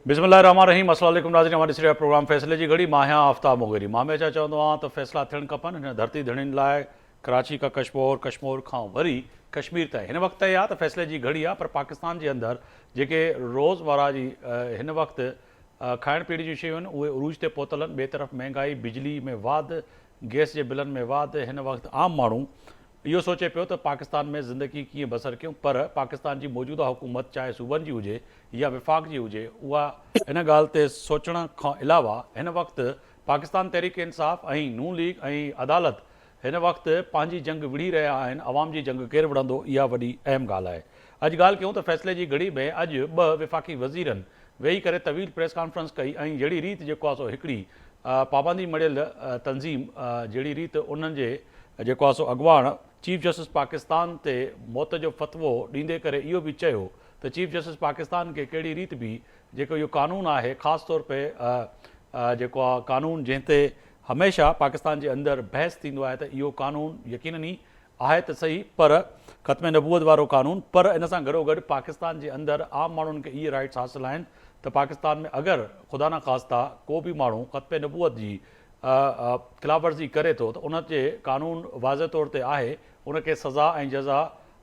बिस्मिल्लाहिर्रहमानिर्रहीम। अस्सलाम वालेकुम नाज़रीन, हमारे सिरिया प्रोग्राम फ़ैसले की घड़ी मां आफ्ताब मोगरी मां में चवंदो आहियां त फ़ैसिला थियणु खपनि हिन धरती धड़ियुनि लाइ। कराची का कश्मीर, कश्मीर खां वरी कश्मीर ताईं हिन वक़्तु आहे त फ़ैसिले जी घड़ी आहे। पर पाकिस्तान जे अंदरि जेके रोज़मर्रा जी हिन वक़्तु खाइण पीअण जी शयूं आहिनि उहे उरूज ते पहुतल आहिनि। ॿिए तरफ़ महांगाई, बिजली में वाधि, गैस जे बिलनि में वाधि। हिन वक़्तु आम माण्हू इहो सोचे पियो त पाकिस्तान में ज़िंदगी कीअं बसर कयूं। पर पाकिस्तान जी मौजूदा हुकूमत चाहे सूबनि जी हुजे या विफ़ाक़ जी हुजे, उहा इन ॻाल्हि ते सोचण खां अलावा हिन वक़्तु पाकिस्तान तहरीक इंसाफ़ ऐं नून लीग ऐं अदालत हिन वक़्तु पंहिंजी जंग विढ़ी रहिया आहिनि। अवाम जी जंग केरु विढ़ंदो, इहा वॾी अहम ॻाल्हि आहे। अॼु ॻाल्हि कयूं त फ़ैसिले जी घड़ी में अॼु ॿ विफ़ाक़ी वज़ीरनि वेही करे तवील प्रेस कॉन्फ्रेंस कई ऐं जहिड़ी रीति जेको आहे सो हिकिड़ी पाबंदी मड़ियल तंज़ीम जहिड़ी रीति उन्हनि जे जेको आहे सो अॻुवाण चीफ जस्टिस पाकिस्तान ते मौत जो फ़तवो ॾींदे करे इहो बि चयो त चीफ जस्टिस पाकिस्तान खे कहिड़ी रीति बि जेको इहो कानून आहे, ख़ासि तौर पे जेको आहे कानून जंहिं ते हमेशह पाकिस्तान जे अंदरि बहस थींदो आहे त इहो कानून यकीनन ई आहे त सही, पर ख़त्म नबूअत वारो कानून। पर इन सां गॾोगॾु पाकिस्तान जे अंदरि आम माण्हुनि खे इहे राइट्स हासिल आहिनि त पाकिस्तान में अगरि ख़ुदा न ख़ास्ता को बि माण्हू ख़त्म नबूअत जी ख़िलाफ़ वर्ज़ी करे थो त उन जे कानून वाज़े तौर ते आहे, उनखे सज़ा ऐं जज़ा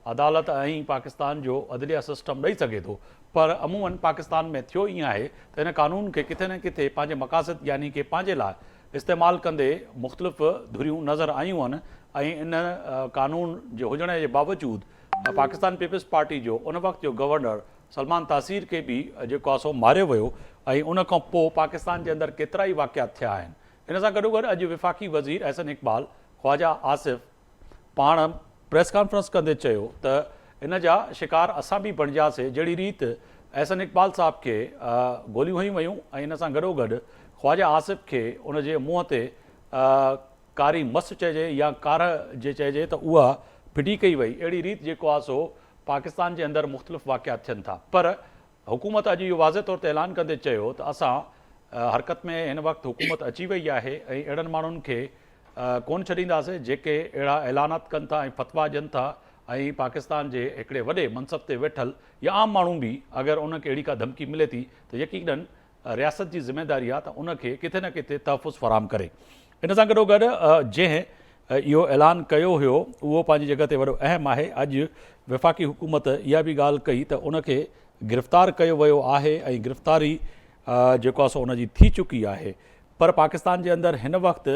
अदालत ऐं पाकिस्तान जो अदलिया सिस्टम ॾेई सघे थो। पर अमूमन पाकिस्तान में थियो ईअं आहे त हिन कानून खे किथे न किथे पंहिंजे मक़ासिद यानी कि पंहिंजे लाइ इस्तेमालु कंदे मुख़्तलिफ़ धुरियूं नज़र आयूं आहिनि। ऐं इन कानून जे हुजण जे बावजूदु पाकिस्तान पीपल्स पार्टी जो उन वक़्त जो गवर्नर सलमान तासीर खे बि जेको आहे सो मारियो वियो ऐं उन खां पोइ पाकिस्तान जे अंदरि केतिरा ई वाक़िया थिया आहिनि। इन सां गॾोगॾु अॼु विफ़ाक़ी वज़ीर अहसन इक़बाल ख्वाजा आसिफ़ पाण प्रेस कॉन्फ्रेंस कंदे चयो त इन जा शिकार असां बि बणिजासीं। जहिड़ी रीति अहसन इक़बाल साहब खे गोलियूं हयूं वयूं ऐं इन सां गॾोगॾु ख्वाजा आसिफ़ खे उन जे मुंहं ते कारी मस चइजे या कार जे चइजे त उहा फिटी कई वई। अहिड़ी रीति जेको आहे सो पाकिस्तान जे अंदरि मुख़्तलिफ़ वाक़िया थियनि था। पर हुकूमत अॼु इहो वाज़े तौर ते ऐलान कंदे चयो त असां हरकत में हिन वक़्तु हुकूमत अची वई आहे ऐं अहिड़नि माण्हुनि खे कोन छॾींदासीं जेके अहिड़ा ऐलानात कनि था ऐं फ़तवा ॾियनि था ऐं पाकिस्तान जे हिकिड़े वॾे मनसब ते वेठल या आम माण्हू बि अगरि उनखे अहिड़ी का धमकी मिले थी त यकीनन रियासत जी ज़िम्मेदारी आहे त उनखे किथे न किथे तहफ़ुज़ फ़राहम करे। इन सां गॾोगॾु जंहिं इहो ऐलान कयो हुयो उहो पंहिंजी जॻह ते वॾो अहम आहे। अॼु विफ़ाक़ी हुकूमत इहा बि ॻाल्हि कई त उनखे गिरफ़्तार कयो वियो आहे ऐं गिरफ़्तारी जेको आहे सो उनजी थी चुकी आहे। पर पाकिस्तान जे अंदरि हिन वक़्तु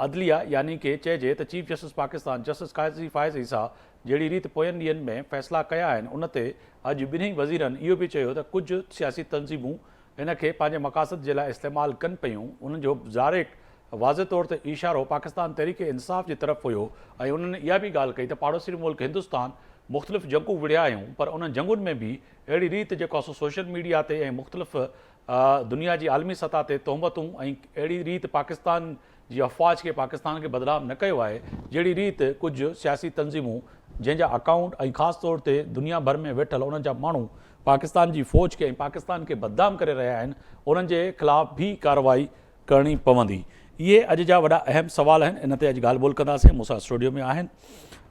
अदलिया यानी कि चइजे त चीफ जस्टिस पाकिस्तान जस्टिस काज़ी फ़ाइज़ ईसा जहिड़ी रीति पोयनि ॾींहंनि में फ़ैसिला कया आहिनि, उन ते अॼु ॿिन्ही वज़ीरनि इहो बि चयो त कुझु सियासी तंज़ीमूं इन खे पंहिंजे मक़ासिद जे लाइ इस्तेमालु कनि पियूं। उन्हनि जो ज़ारिक वाज़े तौर ते इशारो पाकिस्तान तहरीक इंसाफ़ जी तरफ़ हुयो ऐं उन्हनि इहा बि ॻाल्हि कई त पाड़ोसी मुल्क हिंदुस्तान मुख़्तलिफ़ जंगूं विढ़िया आहियूं, पर उन जंगुनि में बि अहिड़ी रीति जेको आहे सो सोशल मीडिया ते ऐं मुख़्तलिफ़ दुनिया जी आलमी सतह ते तोहमतूं ऐं अहिड़ी रीति पाकिस्तान जी अफ़वाज खे पाकिस्तान खे बदनाम न कयो आहे। जहिड़ी रीति कुझु सियासी तंज़ीमूं जंहिंजा अकाउंट ऐं ख़ासि तौर ते दुनिया भर में वेठल उन्हनि जा माण्हू पाकिस्तान जी फ़ौज खे ऐं पाकिस्तान खे बदनाम करे रहिया आहिनि, उन्हनि जे ख़िलाफ़ बि कार्रवाई करणी पवंदी। इहे अॼु जा वॾा अहम सवाल आहिनि। इन ते अॼु ॻाल्हि ॿोल कंदासीं। मूंसां स्टूडियो में आहिनि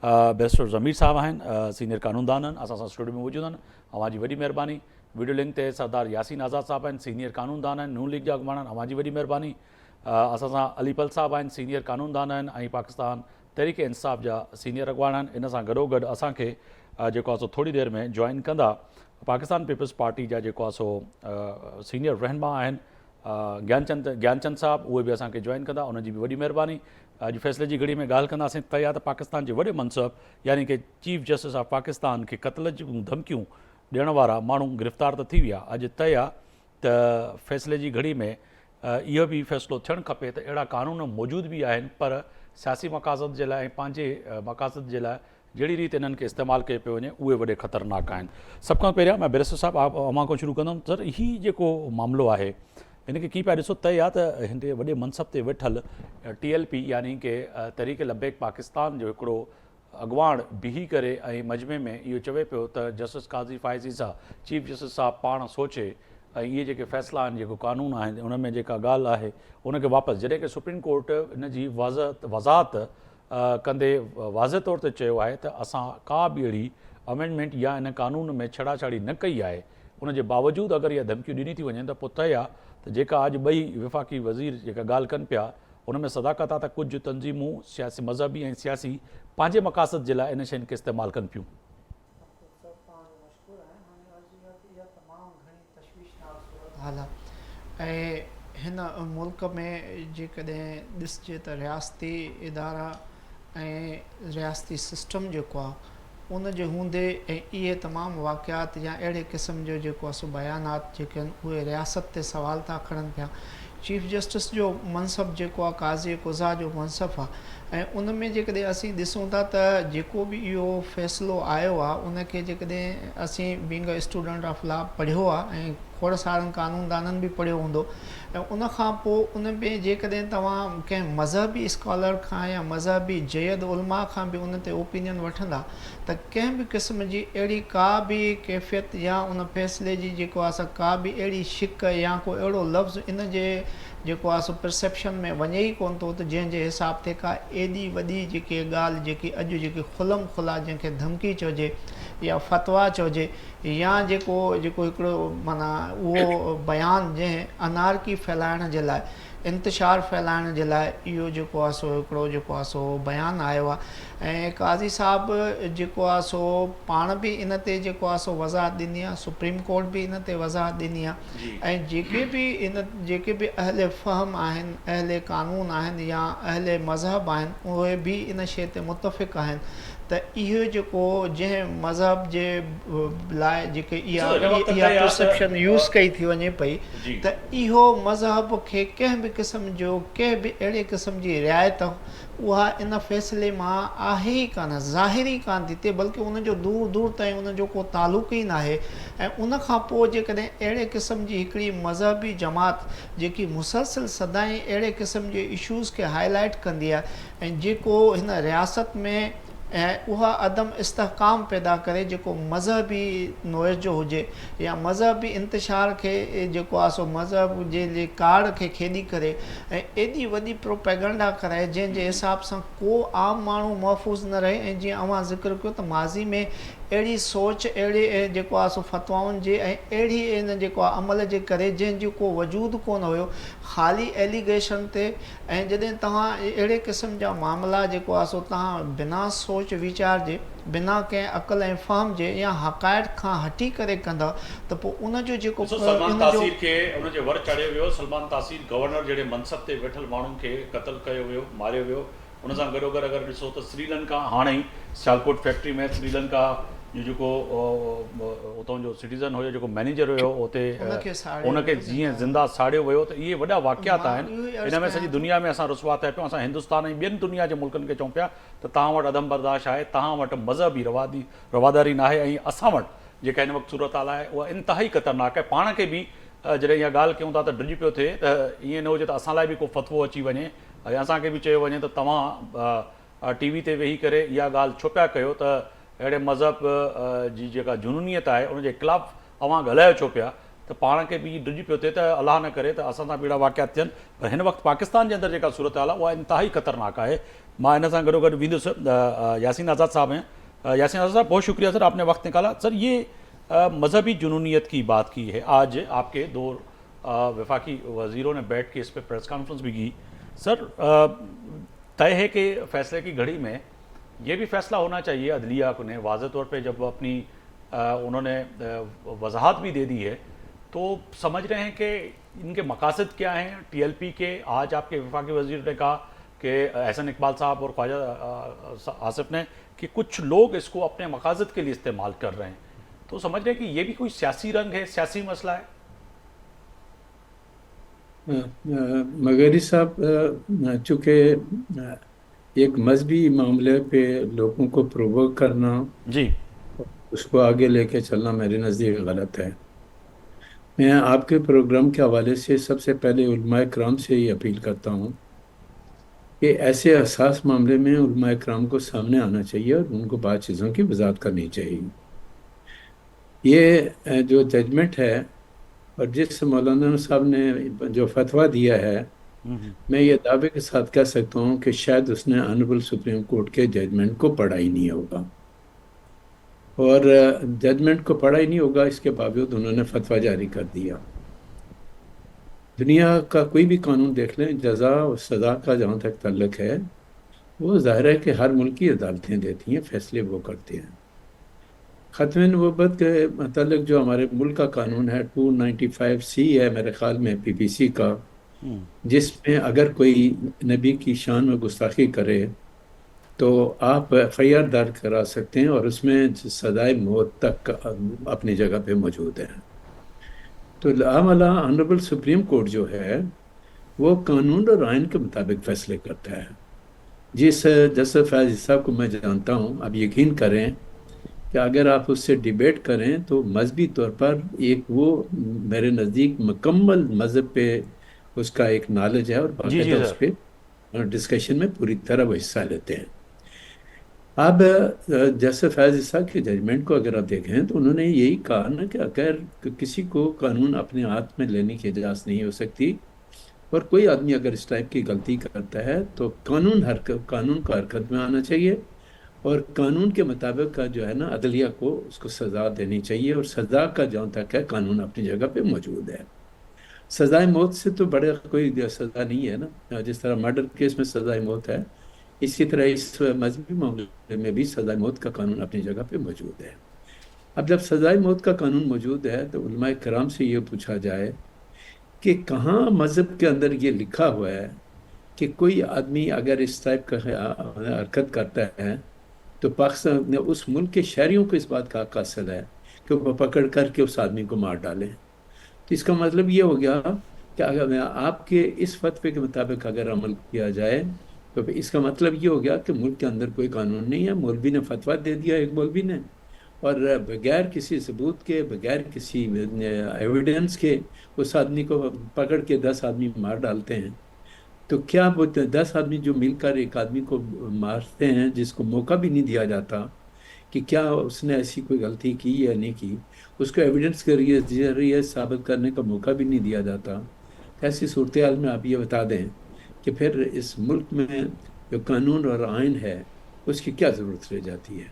बैरिस्टर ज़मीर साहब आहिनि, सीनियर कानूनदान आहिनि, असां सां स्टूडियो में मौजूदु आहिनि। अव्हांजी वॾी महिरबानी। वीडियो लिंक ते सरदार यासीन आज़ाद साहब आहिनि, सीनियर कानूनदान आहिनि, नून लीग जा अॻुवान आहिनि, अव्हांजी वॾी महिरबानी। असां सां अलीपल साहब आहिनि, सीनियर कानूनदान आहिनि ऐं पाकिस्तान तहरीक इंसाफ़ जा सीनियर अॻुवान आहिनि। इन सां गॾोगॾु असांखे जेको आहे सो थोरी देरि में जॉइन कंदा पाकिस्तान पीपल्स पार्टी जा जेको आहे सो सीनियर रहनुमा आहिनि ज्ञानचंद साहब, उहे बि असांखे जॉइन कंदा, उन्हनि जी बि वॾी महिरबानी। अॼु फ़ैसिले जी घड़ी में ॻाल्हि कंदासीं त या त पाकिस्तान जे वॾे मनसब यानी कि चीफ जस्टिस ऑफ पाकिस्तान खे क़त्ल जूं धमकियूं ॾियण वारा माण्हू गिरफ़्तार त थी विया। अॼु तय आहे त फ़ैसिले जी घड़ी में इहो बि फ़ैसिलो थियणु खपे त अहिड़ा कानून मौजूदु बि आहिनि, पर सियासी मक़ासद जे लाइ ऐं पंहिंजे मक़ासद जे लाइ जहिड़ी रीति इन्हनि खे इस्तेमालु कयो पियो वञे उहे वॾे ख़तरनाक आहिनि। सभ खां पहिरियां मां बैरिस्टर साहब अव्हां खां शुरू कंदुमि। सर, हीउ जेको मामिलो आहे हिनखे कीअं पिया ॾिसो? तय आहे त हिन वॾे मनसब ते वेठल TLP यानी कि तहरीक लबैक पाकिस्तान जो हिकिड़ो अॻुवाण बीही करे ऐं मजमे में इहो चवे पियो त जस्टिस काज़ी फ़ाइज़ ईसा चीफ जस्टिस साहब पाण सोचे ऐं इहे जेके फ़ैसिला आहिनि, जेको कानून आहिनि, उन में जेका ॻाल्हि आहे उनखे वापसि, जॾहिं की सुप्रीम कोर्ट इन जी वज़ाहत कंदे वाज़े तौर ते चयो आहे त असां का बि अहिड़ी अमेंडमेंट या इन कानून में छेड़ाछाड़ी न कई आहे उन जे बावजूदि अगरि इहा धमकियूं ॾिनी थी वञनि त पोइ तय आहे त जेका अॼु ॿई विफ़ाक़ी वज़ीर जेका ॻाल्हि कनि पिया उन में सदाकत आहे त कुझु तंज़ीमूं सियासी मज़हबी ऐं सियासी पंहिंजे मक़ासद जे लाइ इन शयुनि खे इस्तेमालु कनि पियूं। ऐं हिन मुल्क में जेकॾहिं ॾिसजे त रियासती इदारा ऐं रियासती सिस्टम जेको आहे उन जे हूंदे ऐं इहे तमामु वाक़ियात या अहिड़े क़िस्म जो जेको आहे सो बयानात जेके आहिनि उहे रियासत ते सवाल था खणनि पिया। चीफ जस्टिस जो मनसब जेको आहे काज़ी क़ुज़ा जो मनसब आहे ऐं उन में जेकॾहिं असीं ॾिसूं था त जेको बि इहो फ़ैसिलो आयो आहे उनखे जेकॾहिं असीं being a student of law पढ़ियो आहे ऐं खोड़ सारनि कानूनदाननि बि पढ़ियो हूंदो ऐं उन खां पोइ उन में जेकॾहिं तव्हां कंहिं मज़हबी स्कॉलर खां या मज़हबी जयद उलमा खां बि उन ते ओपिनियन वठंदा त कंहिं बि क़िस्म जी अहिड़ी का बि कैफ़ियत या उन फ़ैसिले जी जेको आहे सा का बि अहिड़ी शिक या को अहिड़ो लफ़्ज़ इन जे जेको आहे सो परसेप्शन में वञे ई कोन थो त जंहिंजे हिसाब ते का एॾी वॾी जेकी ॻाल्हि जेकी अॼु जेकी खुलम खुला जंहिंखे धमकी चइजे या फ़तवा चइजे या जेको हिकिड़ो माना उहो बयानु जंहिं अनारकी फैलाइण जे लाइ इंतिशार फैलाइण जे लाइ इहो जेको आहे सो हिकिड़ो जेको आहे सो बयानु आयो आहे ऐं काज़ी साहब जेको आहे सो पाण बि इन ते जेको आहे सो वज़ाहत ॾिनी आहे, सुप्रीम कोर्ट बि इन ते वज़ाहत ॾिनी आहे ऐं जेके बि अहले फ़हम आहिनि, अहले क़ानून आहिनि या अहले मज़हब आहिनि उहे बि इन शइ ते मुतफ़िक़ आहिनि त इहो जेको जंहिं मज़हब जे लाइ जेके इहा परसेप्शन यूज़ कई थी वञे पई त इहो मज़हब खे कंहिं बि क़िस्म जो कंहिं बि अहिड़े क़िस्म जी रिआयत उहा इन फ़ैसिले मां आहे ई कान, ज़ाहिरी कान थी थिए, बल्कि उनजो दूर दूर ताईं उनजो को तालुक़ ई न आहे। ऐं उन खां पोइ जेकॾहिं अहिड़े क़िस्म जी हिकिड़ी मज़हबी जमात जेकी मुसलसिल सदाईं अहिड़े क़िस्म जे इशूज़ खे हाईलाइट कंदी आहे ऐं जेको हिन रियासत में ऐं उहा अदम इस्तेहकाम पैदा करे जेको मज़हबी नोइज़ जो हुजे या मज़हबी इंतिशार खे जेको आहे सो मज़हब जे काड़ खे खेॾी करे ऐं एॾी वॾी प्रोपेगंडा कराए जंहिंजे हिसाब सां को आम माण्हू महफ़ूज़ न रहे। ऐं जीअं अव्हां ज़िक्र कयो त माज़ी में अहिड़ी सोच अहिड़े जेको आहे सो फ़तवाउनि जे ऐं अहिड़ी इन जेको आहे अमल जे करे जंहिंजो को वजूद कोन हुयो, ख़ाली एलिगेशन ते। ऐं जॾहिं तव्हां अहिड़े क़िस्म जा मामला जेको आहे सो तव्हां बिना सोच वीचार जे बिना कंहिं अक़ल ऐं फ़हम जे या हक़ाइक़ खां हटी करे कंदा त पोइ उनजो जेको सलमान तासीर खे उनजे वर चढ़ियो वियो। सलमान तासीर गवर्नर जहिड़े मनसब ते वेठल माण्हुनि खे क़तल कयो वियो, मारियो वियो। उन सां गॾोगॾु अगरि ॾिसो त श्रीलंका हाणे ई सियालकोट फैक्ट्री में श्रीलंका जो जेको उतां जो सिटीज़न हुयो, जेको मैनेजर हुयो उते उनखे जीअं ज़िंदा साड़ियो वियो। त इहे वॾा वाक़ियात आहिनि। इन में सॼी दुनिया में असां रुसवा थिया पियूं। असां हिंदुस्तान ऐं ॿियनि दुनिया जे मुल्कनि खे चऊं पिया त तव्हां वटि अदम बर्दाश्त आहे, तव्हां वटि मज़हबी रवादारी न आहे। ऐं असां वटि जेका हिन वक़्तु सूरत हाल आहे उहा इंतिहाई ख़तरनाक आहे। पाण खे बि जॾहिं इहा ॻाल्हि कयूं था त ड्रिज पियो थिए त ईअं न हुजे त असां लाइ बि को फ़तवो अची वञे ऐं असांखे बि चयो वञे त तव्हां टीवी ते वेही करे इहा ॻाल्हि छो पिया कयो त अहिड़े मज़हब जी जेका जुनूनियत आहे उनजे ख़िलाफ़ु अव्हां ॻाल्हायो छो पिया। त पाण खे बि ड्रिज पियो थिए त अलाह न करे त असां सां बि अहिड़ा वाक़ियात थियनि। पर हिन वक़्तु पाकिस्तान जे अंदरि जेका सूरत हाल आहे उहा इंतिहाई ख़तरनाक आहे। मां इन सां गॾोगॾु वेंदुसि यासीन आज़ाद साहब हैं। यासीन आज़ाद साहब बहुत शुक्रिया सर, आपने वक्त निकाला। सर ये मजहबी जुनूनियत की बात की है, आज आपके दो वफाकी वज़ीरों ने बैठ के इस पर प्रेस कॉन्फ्रेंस भी की। सर तय है कि फैसले की घड़ी में ये भी फैसला होना चाहिए अदलिया को ने वाज़े तौर पे जब अपनी उन्होंने वजाहत भी दे दी है तो समझ रहे हैं कि इनके मकासद क्या हैं टीएलपी के। आज आपके वफाकी वज़ीर ने कहा कि एहसन इकबाल साहब और ख्वाजा आसिफ ने कि कुछ लोग इसको अपने मकासद के लिए इस्तेमाल कर रहे हैं, तो समझ रहे हैं कि ये भी कोई सियासी रंग है, सियासी मसला है। मगरी साहब, चूँकि एक मजहबी मामले पे लोगों को प्रोवोक करना जी, उसको आगे लेके चलना मेरे नज़दीक गलत है। मैं आपके प्रोग्राम के हवाले से सबसे पहले उलमाए कराम से ही अपील करता हूँ कि ऐसे हसास मामले में उलमाए कराम को सामने आना चाहिए और उनको बाद चीज़ों की वजाहत करनी चाहिए। ये जो जजमेंट है और जिस मौलाना साहब ने जो फतवा दिया है, मैं ये दावे के साथ कह सकता हूँ कि शायद उसने ऑनरेबल सुप्रीम कोर्ट के जजमेंट को पढ़ा ही नहीं होगा। اور ججمنٹ کو پڑھا ہی نہیں ہوگا، اس کے باوجود انہوں نے فتویٰ جاری کر دیا۔ دنیا کا کوئی بھی قانون دیکھ لیں، جزا اور سزا کا جہاں تک تعلق ہے، وہ ظاہر ہے کہ ہر ملک کی عدالتیں دیتی ہیں، فیصلے وہ کرتے ہیں۔ ختم نبوت کے متعلق جو ہمارے ملک کا قانون ہے 295C ہے میرے خیال میں، PPC کا، جس میں اگر کوئی نبی کی شان میں گستاخی کرے تو آپ FIR درج کرا سکتے ہیں، اور اس میں سزائے موت تک اپنی جگہ پہ موجود ہے۔ تو لاملا آنریبل سپریم کورٹ جو ہے وہ قانون اور آئین کے مطابق فیصلے کرتا ہے۔ جس جسٹس فیض صاحب کو میں جانتا ہوں، آپ یقین کریں کہ اگر آپ اس سے ڈیبیٹ کریں تو مذہبی طور پر ایک وہ میرے نزدیک مکمل مذہب پہ اس کا ایک نالج ہے، اور جی باقاعدہ جی سر۔ اس پہ ڈسکشن میں پوری طرح وہ حصہ لیتے ہیں۔ اب جیسے فیض صاحب کے ججمنٹ کو اگر آپ دیکھیں تو انہوں نے یہی کہا نا کہ اگر کسی کو قانون اپنے ہاتھ میں لینے کی اجازت نہیں ہو سکتی، اور کوئی آدمی اگر اس ٹائپ کی غلطی کرتا ہے تو قانون کو حرکت میں آنا چاہیے، اور قانون کے مطابق کا جو ہے نا عدلیہ کو اس کو سزا دینی چاہیے، اور سزا کا جہاں تک ہے قانون اپنی جگہ پہ موجود ہے۔ سزائے موت سے تو بڑے کوئی سزا نہیں ہے نا، جس طرح مرڈر کیس میں سزائے موت ہے، اسی طرح اس مذہبی معاملے میں بھی سزائے موت کا قانون اپنی جگہ پہ موجود ہے۔ اب جب سزائے موت کا قانون موجود ہے تو علماء کرام سے یہ پوچھا جائے کہ کہاں مذہب کے اندر یہ لکھا ہوا ہے کہ کوئی آدمی اگر اس ٹائپ کا حرکت کرتا ہے تو پاکستان نے اس ملک کے شہریوں کو اس بات کا حق حاصل ہے کہ وہ پکڑ کر کے اس آدمی کو مار ڈالیں۔ تو اس کا مطلب یہ ہو گیا کہ اگر آپ کے اس فتوے کے مطابق اگر عمل کیا جائے تو اس کا مطلب یہ ہو گیا کہ ملک کے اندر کوئی قانون نہیں ہے، مولوی نے فتویٰ دے دیا ایک مولوی نے، اور بغیر کسی ثبوت کے، بغیر کسی ایویڈنس کے اس آدمی کو پکڑ کے 10 آدمی مار ڈالتے ہیں۔ تو کیا وہ 10 آدمی جو مل کر ایک آدمی کو مارتے ہیں، جس کو موقع بھی نہیں دیا جاتا کہ کیا اس نے ایسی کوئی غلطی کی یا نہیں کی، اس کو ایویڈنس کے ذریعے ثابت کرنے کا موقع بھی نہیں دیا جاتا، ایسی صورتحال میں آپ یہ بتا دیں کہ پھر اس ملک میں جو قانون اور آئین ہے اس کی کیا ضرورت رہ جاتی ہے؟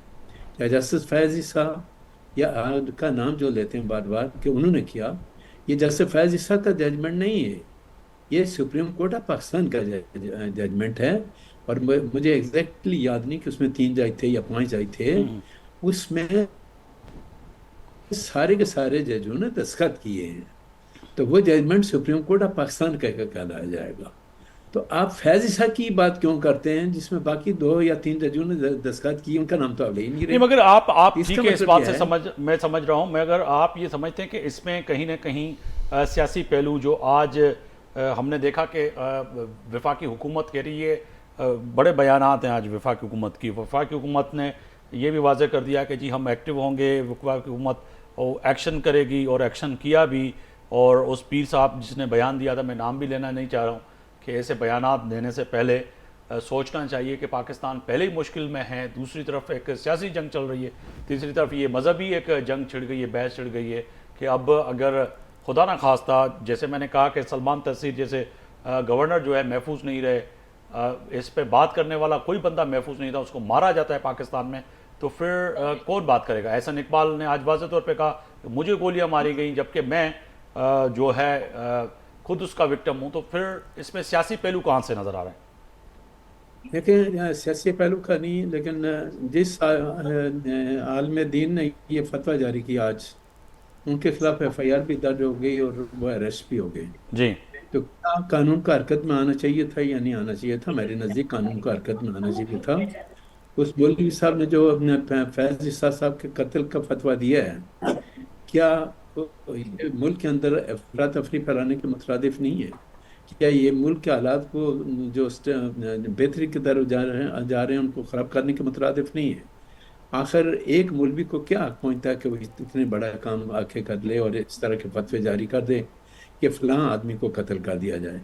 کیا جسٹس فیض صاحب یا کا نام جو لیتے ہیں بار بار کہ انہوں نے کیا، یہ جسٹس فیض صاحب کا ججمنٹ نہیں ہے، یہ سپریم کورٹ آف پاکستان کا ججمنٹ ہے، اور مجھے ایگزیکٹلی یاد نہیں کہ اس میں 3 جج تھے یا 5 جج تھے، اس میں سارے کے سارے ججوں نے دستخط کیے ہیں، تو وہ judgement Supreme Court of Pakistan کا کہلایا جائے گا۔ تو آپ فیض صاحب کی بات کیوں کرتے ہیں جس میں باقی 2 یا 3 ججوں نے دستخط کی، ان کا نام تو اب لے ہی نہیں رہے؟ نہیں، مگر آپ اس ٹھیک کا ہے، اس مطلب بات کیا سے ہے؟ میں سمجھ رہا ہوں، مگر آپ یہ سمجھتے ہیں کہ اس میں کہیں نہ کہیں سیاسی پہلو جو آج ہم نے دیکھا کہ وفاقی حکومت کہہ رہی ہے، بڑے بیانات ہیں آج وفاقی حکومت نے یہ بھی واضح کر دیا کہ جی ہم ایکٹیو ہوں گے، وفاقی حکومت ایکشن کرے گی، اور ایکشن کیا بھی، اور اس پیر صاحب جس نے بیان دیا تھا، میں نام بھی لینا نہیں چاہ رہا ہوں، کہ ایسے بیانات دینے سے پہلے سوچنا چاہیے کہ پاکستان پہلے ہی مشکل میں ہے، دوسری طرف ایک سیاسی جنگ چل رہی ہے، تیسری طرف یہ مذہبی ایک جنگ چھڑ گئی ہے، بحث چھڑ گئی ہے کہ اب اگر خدا نہ خواستہ، جیسے میں نے کہا کہ سلمان تحصیل جیسے گورنر جو ہے محفوظ نہیں رہے، اس پہ بات کرنے والا کوئی بندہ محفوظ نہیں تھا، اس کو مارا جاتا ہے پاکستان میں، تو پھر کون بات کرے گا؟ احسن اقبال نے آج واضح طور پہ کہا کہ مجھے گولیاں ماری گئیں جبکہ میں جو ہے خود اس کا وکٹم ہوں، تو پھر اس میں سیاسی پہلو کہاں سے نظر آ رہا ہے؟ لیکن سیاسی پہلو کا نہیں، لیکن جس عالم دین نے یہ فتویٰ جاری کیا آج، ان کے خلاف FIR بھی درج ہو گئی اور وہ اریسٹ بھی ہو گئے۔ جی تو کیا قانون کا حرکت میں آنا چاہیے تھا یا نہیں آنا چاہیے تھا؟ میرے نزدیک قانون کا حرکت میں آنا چاہیے تھا۔ اس مولوی صاحب نے جو اپنے فیض عیسیٰ صاحب کے قتل کا فتویٰ دیا ہے، کیا یہ ملک کے اندر افراتفری پھیلانے کے مترادف نہیں ہے؟ کیا یہ ملک کے حالات کو جو بہتری کی طرف جا رہے ہیں ان کو خراب کرنے کے مترادف نہیں ہے؟ آخر ایک مولوی کو کیا حق پہنچتا ہے کہ وہ اتنے بڑا کام آ کے کر لے اور اس طرح کے فتوے جاری کر دے کہ فلاں آدمی کو قتل کر دیا جائے؟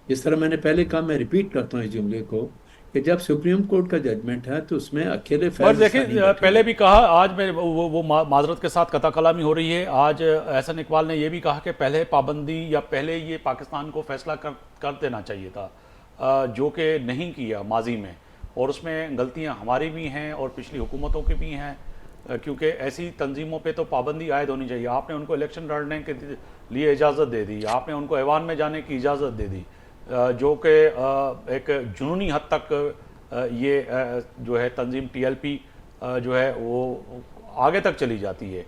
جس طرح میں نے پہلے کہا، میں ریپیٹ کرتا ہوں اس جملے کو، کہ جب سپریم کورٹ کا ججمنٹ ہے تو اس میں اکیلے اور فیض دیکھیں، نہیں بیٹھے پہلے بھی کہا، آج میں وہ معذرت کے ساتھ قطع کلامی ہو رہی ہے، آج احسن اقبال نے یہ بھی کہا کہ پہلے پابندی یا پہلے یہ پاکستان کو فیصلہ کر دینا چاہیے تھا، جو کہ نہیں کیا ماضی میں، اور اس میں غلطیاں ہماری بھی ہیں اور پچھلی حکومتوں کی بھی ہیں، क्योंकि ऐसी तंजीमों पे तो पाबंदी आयद होनी चाहिए। आपने उनको इलेक्शन लड़ने के लिए इजाज़त दे दी, आपने उनको ऐवान में जाने की इजाज़त दे दी, जो कि एक जुनूनी हद तक ये जो है तंजीम TLP जो है वो आगे तक चली जाती है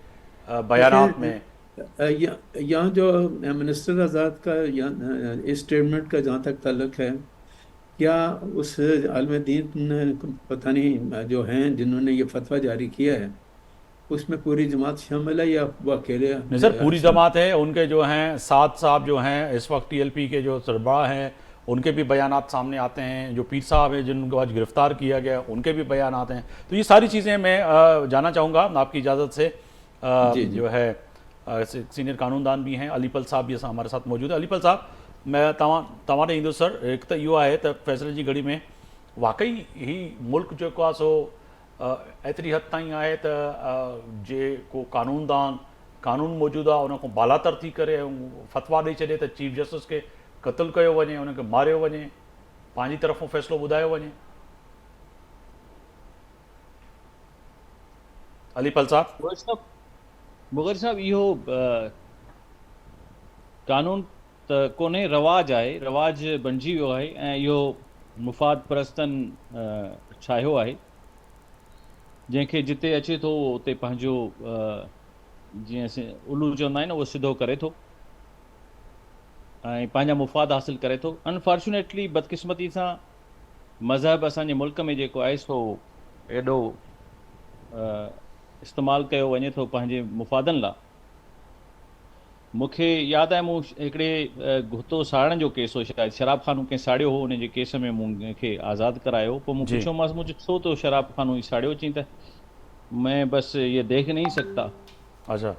बयानात में। यहाँ जो मिनिस्टर आज़ाद का इस स्टेटमेंट का जहाँ तक ताल्लुक है, क्या उस आलिम दीन पता नहीं जो हैं जिन्होंने ये फतवा जारी किया है उसमें पूरी जमात शामिल है या वो अकेले? नहीं सर, पूरी जमात है। उनके जो हैं साद साहब जो हैं इस वक्त TLP के जो सरबराह हैं, उनके भी बयानात सामने आते हैं। जो पीर साहब हैं जिनको आज गिरफ्तार किया गया, उनके भी बयानात हैं। तो ये सारी चीज़ें मैं जाना चाहूँगा आपकी इजाज़त से। जी। जो है सीनियर कानूनदान भी हैं, अलीपल साहब भी हमारे साथ मौजूद है। अलीपल साहब, मैं तव्हां ईंदो सर। एक तो इहो आहे त फ़ैसिले जी घड़ी में वाकई ही मुल्क जेको आहे सो एतिरी हद ताईं आहे त जेको कानून मौजूदु आहे उन खां बालातर थी करे फतवा ॾेई छॾे त चीफ जस्टिस खे क़त्ल कयो वञे, उनखे मारियो वञे, पंहिंजी तरफ़ों फ़ैसिलो ॿुधायो वञे। अलीपल साहब। मुग़र साहब, इहो कानून त कोन्हे, रवाज आहे, रवाज बणिजी वियो आहे ऐं इहो मुफ़ाद परस्तनि ठाहियो आहे, जंहिंखे जिते अचे थो उते पंहिंजो जीअं उल्लू चवंदा आहिनि उहो सिधो करे थो ऐं पंहिंजा मुफ़ाद हासिल करे थो। अनफॉर्चुनेटली बदकिस्मती सां मज़हब असांजे मुल्क में जेको आहे सो एॾो इस्तेमालु कयो वञे थो पंहिंजे मुफ़ादनि लाइ। मूंखे यादि आहे मूं हिकिड़े घुतो साड़ण जो केस हो, शायदि शराब खानो कंहिं साड़ियो हो, उन जे केस में मूंखे आज़ादु करायो। पोइ मूं पुछियोमांसि, मुझे छो तो शराब खानो ही साड़ियो? चई त मैं बस ये देख नहीं सकता, अच्छा,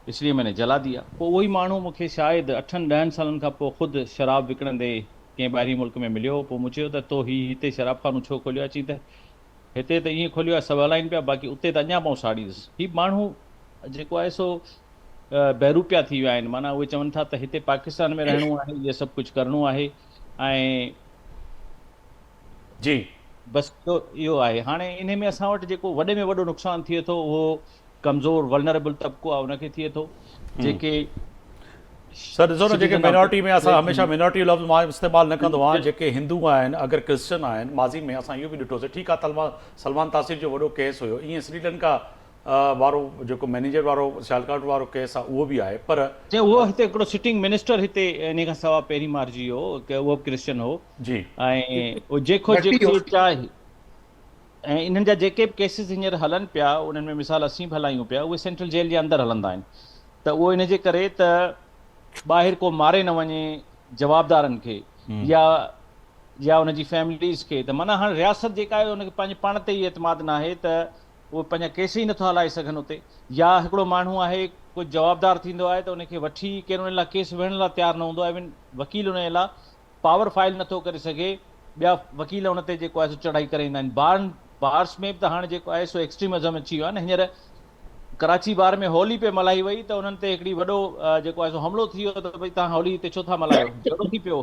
इसलिए मैंने जला दिया। पोइ उहो ई माण्हू मूंखे शायदि 8-10 सालनि खां पोइ ख़ुदि शराब विकिणंदे कंहिं ॿाहिरी मुल्क में मिलियो। पोइ मूं चयो त तो हिते शराब खानो छो खोलियो आहे? चई त हिते त ईअं खोलियो आहे, सभु हलाइनि पिया, बाक़ी उते त अञा पाऊं साड़ींदुसि। हीउ माण्हू जेको आहे सो बहरूपिया थी विया आहिनि। माना उहे चवनि था त हिते पाकिस्तान में रहणो आहे, इहे सभु कुझु करिणो आहे ऐं जी बसि इहो आहे। हाणे इन में असां वटि जेको वॾे में वॾो नुक़सानु थिए थो उहो कमज़ोर वल्नरेबल तबिको आहे, उनखे थिए थो। जेके सर ॾिसो न, जेके मिनॉरिटी में असां हमेशह मिनॉरिटी लफ़्ज़ मां इस्तेमालु न कंदो आहियां, जेके हिंदू आहिनि, अगरि क्रिश्चन आहिनि, माज़ी में असां इहो बि ॾिठोसीं। ठीकु आहे, सलमान तासीर जो वॾो केस हुयो, ईअं श्रीलंका वारो जेको मैनेजर वारो सियालकोट वारो केस आहे उहो बि आहे, पर उहो हिते हिकिड़ो सिटिंग मिनिस्टर हिते इन खां सवाइ पहिरीं मारिजी वियो, उहो बि क्रिश्चन हो जी। ऐं जेको चाहे ऐं इन्हनि जा जेके बि केसिस हींअर हलनि पिया, उन्हनि में मिसाल असीं बि हलायूं पिया, उहे सेंट्रल जेल जे अंदरि हलंदा आहिनि। त उहो इन जे करे त ॿाहिरि को मारे न वञे जवाबदारनि खे या उनजी फैमिलीज़ खे। त माना हाणे रियासत जेका आहे उनखे पंहिंजे पाण ते ई एतमाद न आहे त उहे पंहिंजा केस ई नथो हलाए सघनि उते। या हिकिड़ो माण्हू आहे, कुझु जवाबदार थींदो आहे त उनखे वठी केरु उन लाइ केस विहण लाइ तयारु न हूंदो आहे, इवन वकील उन लाइ पावर फाइल नथो करे सघे, ॿिया वकील उन ते जेको आहे सो चढ़ाई करे ईंदा आहिनि। बार्स में बि त हाणे जेको आहे सो एक्सट्रीमिज़म अची वियो आहे न। हींअर कराची बार में होली पे मल्हाई वई त उन्हनि ते हिकिड़ी वॾो जेको आहे सो हमलो थी वियो त भई तव्हां होली हिते छो था मल्हायो, झगड़ो थी पियो।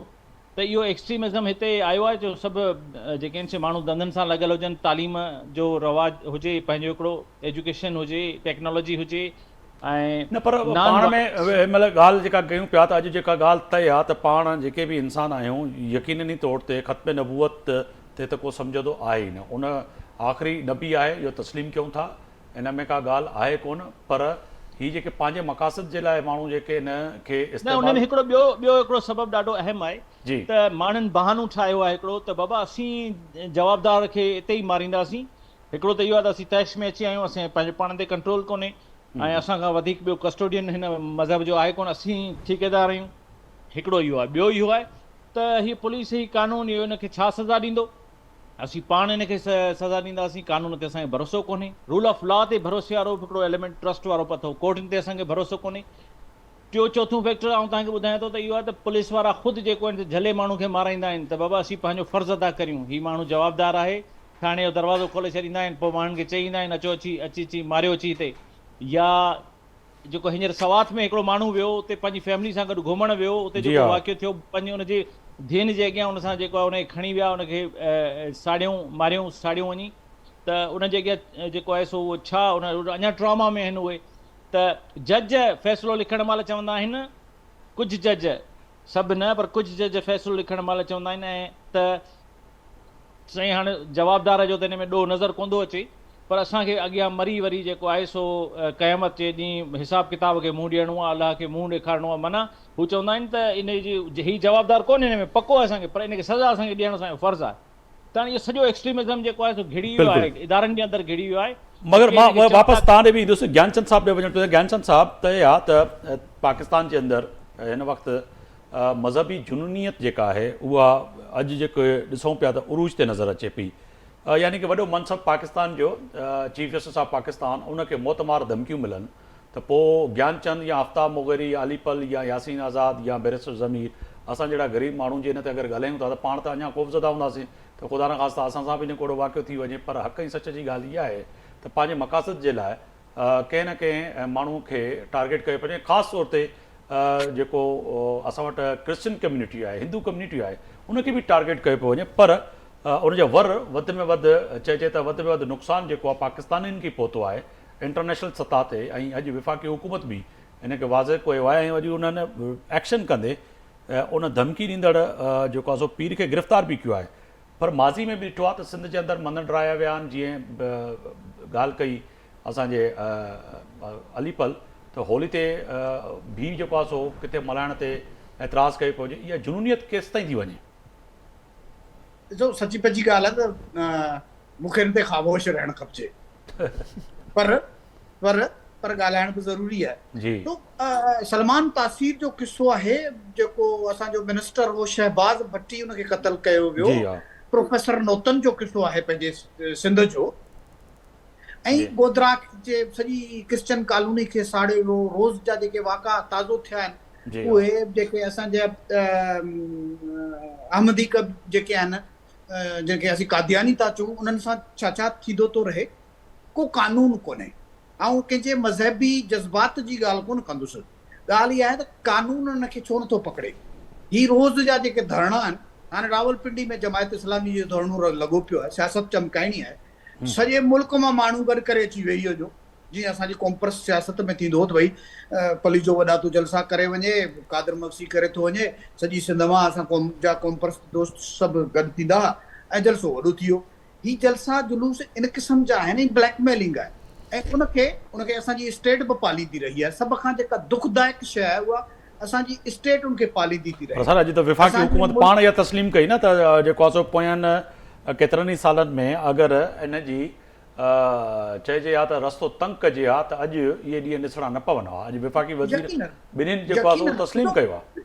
त इहो एक्सट्रीमिज़म हिते आयो आहे, जो सभु जेके आहिनि से माण्हू धंधनि सां लॻल हुजनि, तालीम जो रवाज हुजे, पंहिंजो हिकिड़ो एजुकेशन हुजे, टेक्नोलॉजी हुजे ऐं न, पर पाण में मतिलबु ॻाल्हि जेका कयूं पिया त अॼु जेका ॻाल्हि तय आहे त पाण जेके बि इंसान आहियूं यकीनी तौर ते ख़त्म नबूअत ते त को सम्झंदो आहे ई न। उन आख़िरी नबी आहे, इहो तस्लीम कयूं था, इन में का ॻाल्हि आहे कोन। पर ही जेके पंहिंजे मक़ासद जे लाइ माण्हू जेके इन खे उन्हनि हिकिड़ो ॿियो हिकिड़ो सबबु ॾाढो अहम आहे जी, त माण्हुनि बहानो ठाहियो आहे हिकिड़ो त बाबा असीं जवाबदार खे हिते ई मारींदासीं। हिकिड़ो त इहो आहे त असीं तैश में अची आहियूं, असां पंहिंजे पाण ते कंट्रोल कोन्हे ऐं असांखां वधीक ॿियो कस्टोडियन हिन मज़हब जो आहे कोन, असीं ठेकेदार आहियूं। हिकिड़ो इहो आहे। ॿियो इहो आहे त हीअ पुलिस ही कानून इहो हिनखे छा सज़ा ॾींदो, असीं पाण हिनखे सज़ा ॾींदासीं। कानून ते असांखे भरोसो कोन्हे, रूल ऑफ लॉ ते भरोसे वारो हिकिड़ो एलिमेंट ट्रस्ट वारो पथो, कोर्टनि ते असांखे भरोसो कोन्हे। टियों चौथों फैक्टर आउं तव्हांखे ॿुधायां थो त इहो आहे त पुलिस वारा ख़ुदि जेको आहिनि झले माण्हू खे माराईंदा आहिनि त बाबा असीं पंहिंजो फ़र्ज़ु अदा करियूं, हीउ माण्हू जवाबदार आहे, थाणे जो दरवाज़ो खोले छॾींदा आहिनि, पोइ माण्हुनि खे चईंदा आहिनि अचो अची मारियो अची हिते। या जेको हींअर सवात में हिकिड़ो माण्हू वियो, उते पंहिंजी फैमिली सां गॾु घुमणु वियो, उते जेको वाक़ियो थियो, पंहिंजे हुनजे धीअनि जे अॻियां हुन सां जेको आहे उनखे खणी विया, हुनखे साड़ियूं मारियूं साड़ियूं वञी त उनजे अॻियां जेको आहे सो उहो छा उन अञा ट्रॉमा में आहिनि उहे। त जज फ़ैसिलो लिखण महिल चवंदा आहिनि, कुझु जज, सभु न पर कुझु जज फ़ैसिलो लिखण महिल चवंदा आहिनि ऐं त साईं हाणे जवाबदार जो त हिन में ॾोह नज़र कोन थो अचे, पर असांखे अॻियां मरी वरी जेको आहे सो क़यामत जे ॾींहुं हिसाब किताब खे मुंहुं ॾियणो आहे, अलाह खे मुंहुं ॾेखारिणो आहे। माना हू चवंदा आहिनि त इन जी ही जवाबदार कोन्हे हिन में, पको आहे असांखे, पर इनखे सज़ा असांखे ॾियणु असांजो फ़र्ज़ु आहे। त हाणे इहो सॼो एक्सट्रीमिज़म जेको आहे सो घिड़ी वियो आहे, इदारनि जे अंदरि घिड़ी वियो आहे। मगर मां वापसि तव्हां ॾे बि ईंदुसि, ज्ञानचंद साहिब ॾे वञणु, ज्ञानचंद साहिब त आहे त पाकिस्तान जे अंदरि हिन वक़्तु मज़हबी जुनूनियत जेका आहे उहा अॼु जेके ॾिसूं पिया त उरूज ते नज़र अचे पई, यानी कि वॾो मनसब पाकिस्तान जो चीफ जस्टिस ऑफ पाकिस्तान उनखे मौतमार धमकियूं मिलनि, त पोइ ज्ञानचंद या आफ्ताब मोगरी या अलीपल या यासीन आज़ाद या बैरिस्टर ज़मीर, असां जहिड़ा ग़रीब माण्हू जे हिन ते अगरि ॻाल्हायूं था त पाण त अञा ख़ौफ़ज़दा हूंदासीं त ख़ुदा न ख़ास्ता असां सां बि न कोड़ो वाक़ियो थी वञे। पर हक़ ऐं सच जी ॻाल्हि इहा आहे त पंहिंजे मक़ासद जे लाइ कंहिं न कंहिं माण्हू खे टारगेट कयो पियो, ख़ासि तौर ते जेको असां वटि क्रिश्चन कम्यूनिटी आहे, हिंदू कम्यूनिटी आहे, उनखे बि टारगेट कयो पियो वञे। पर उनजो वधि में वधि चइजे त वधि में वधि नुक़सानु जेको आहे पाकिस्तानियुनि खे पहुतो आहे इंटरनेशनल सतह ते, ऐं अॼु विफ़ाक़ी हुकूमत बि हिनखे वाज़े कयो आहे, ऐं वरी उन्हनि एक्शन कंदे उन धमकी ॾींदड़ जेको आहे सो पीर खे गिरफ़्तार बि कयो आहे। पर माज़ी में बि ॾिठो आहे त सिंध जे अंदरि मंदर ड्राया विया आहिनि, जीअं ॻाल्हि कई असांजे अलीपल त होली ते भी जेको आहे सो किथे मल्हाइण ते एतिराज़ु कयो पियो वञे, इहा जुनूनियत केसि ताईं थी वञे? ॾिसो सची पची ॻाल्हि आहे त मूंखे हिन ते ख़ामोश रहणु खपजे, पर पर पर ॻाल्हाइण बि ज़रूरी आहे। जी तो सलमान तासीर जो किस्सो आहे, जेको असांजो मिनिस्टर हो शहबाज़ भट्टी उनखे क़तल कयो जी वियो, हा प्रोफेसर नौतन जो किस्सो आहे पंहिंजे सिंध जो, ऐं गोधरा जे सॼी क्रिश्चन कॉलोनी खे साड़ियो वियो। रोज़ जा जेके वाक़ा ताज़ो थिया आहिनि उहे जेके असांजा अहमदी कब जेके आहिनि, जंहिंखे असीं कादियानी था चऊं, उन्हनि सां छा छा थींदो थो रहे, को कानून कोन्हे। ऐं कंहिंजे मज़हबी जज़्बात जी ॻाल्हि कोन कंदुसि, ॻाल्हि इहा आहे त कानून उनखे छो नथो पकड़े। ही रोज़ जा जेके धरणा आहिनि, हाणे रावलपिंडी में जमायत इस्लामी जो धरणो लॻो पियो आहे, सियासत चमकाइणी आहे, सॼे मुल्क मां माण्हू गॾु करे अची वेही जो, जीअं असांजी कॉम्प्रस सियासत में थींदो हो त भई पली जो वॾा तूं जलसा करे वञे, कादर मक्सी करे थो वञे, सॼी सिंध मां असां कॉम्प्रस दोस्त सभु गॾु थींदा ऐं जलसो वॾो थी वियो। ही जलसा जुलूस इन क़िस्म जा आहिनि, ब्लैकमेलिंग आहे, ऐं उनखे असांजी स्टेट बि पालींदी रही आहे। सभ खां जेका दुखदायक शइ आहे उहा असांजी स्टेट उनखे पालींदी थी रहे। सर अॼु त विफ़ाक़ी हुकूमत पाण इहा तस्लीम कई न त जेको आहे सो पोयनि केतिरनि ई सालनि में अगरि इन जी चइजे हा त रस्तो तंग कजे हा त अॼु इहे ॾींहं ॾिसणा न पवंदा हुआ। अॼु विफ़ाक़ी वज़ीर ॿिन्हिनि जेको आहे सो तस्लीम कयो आहे।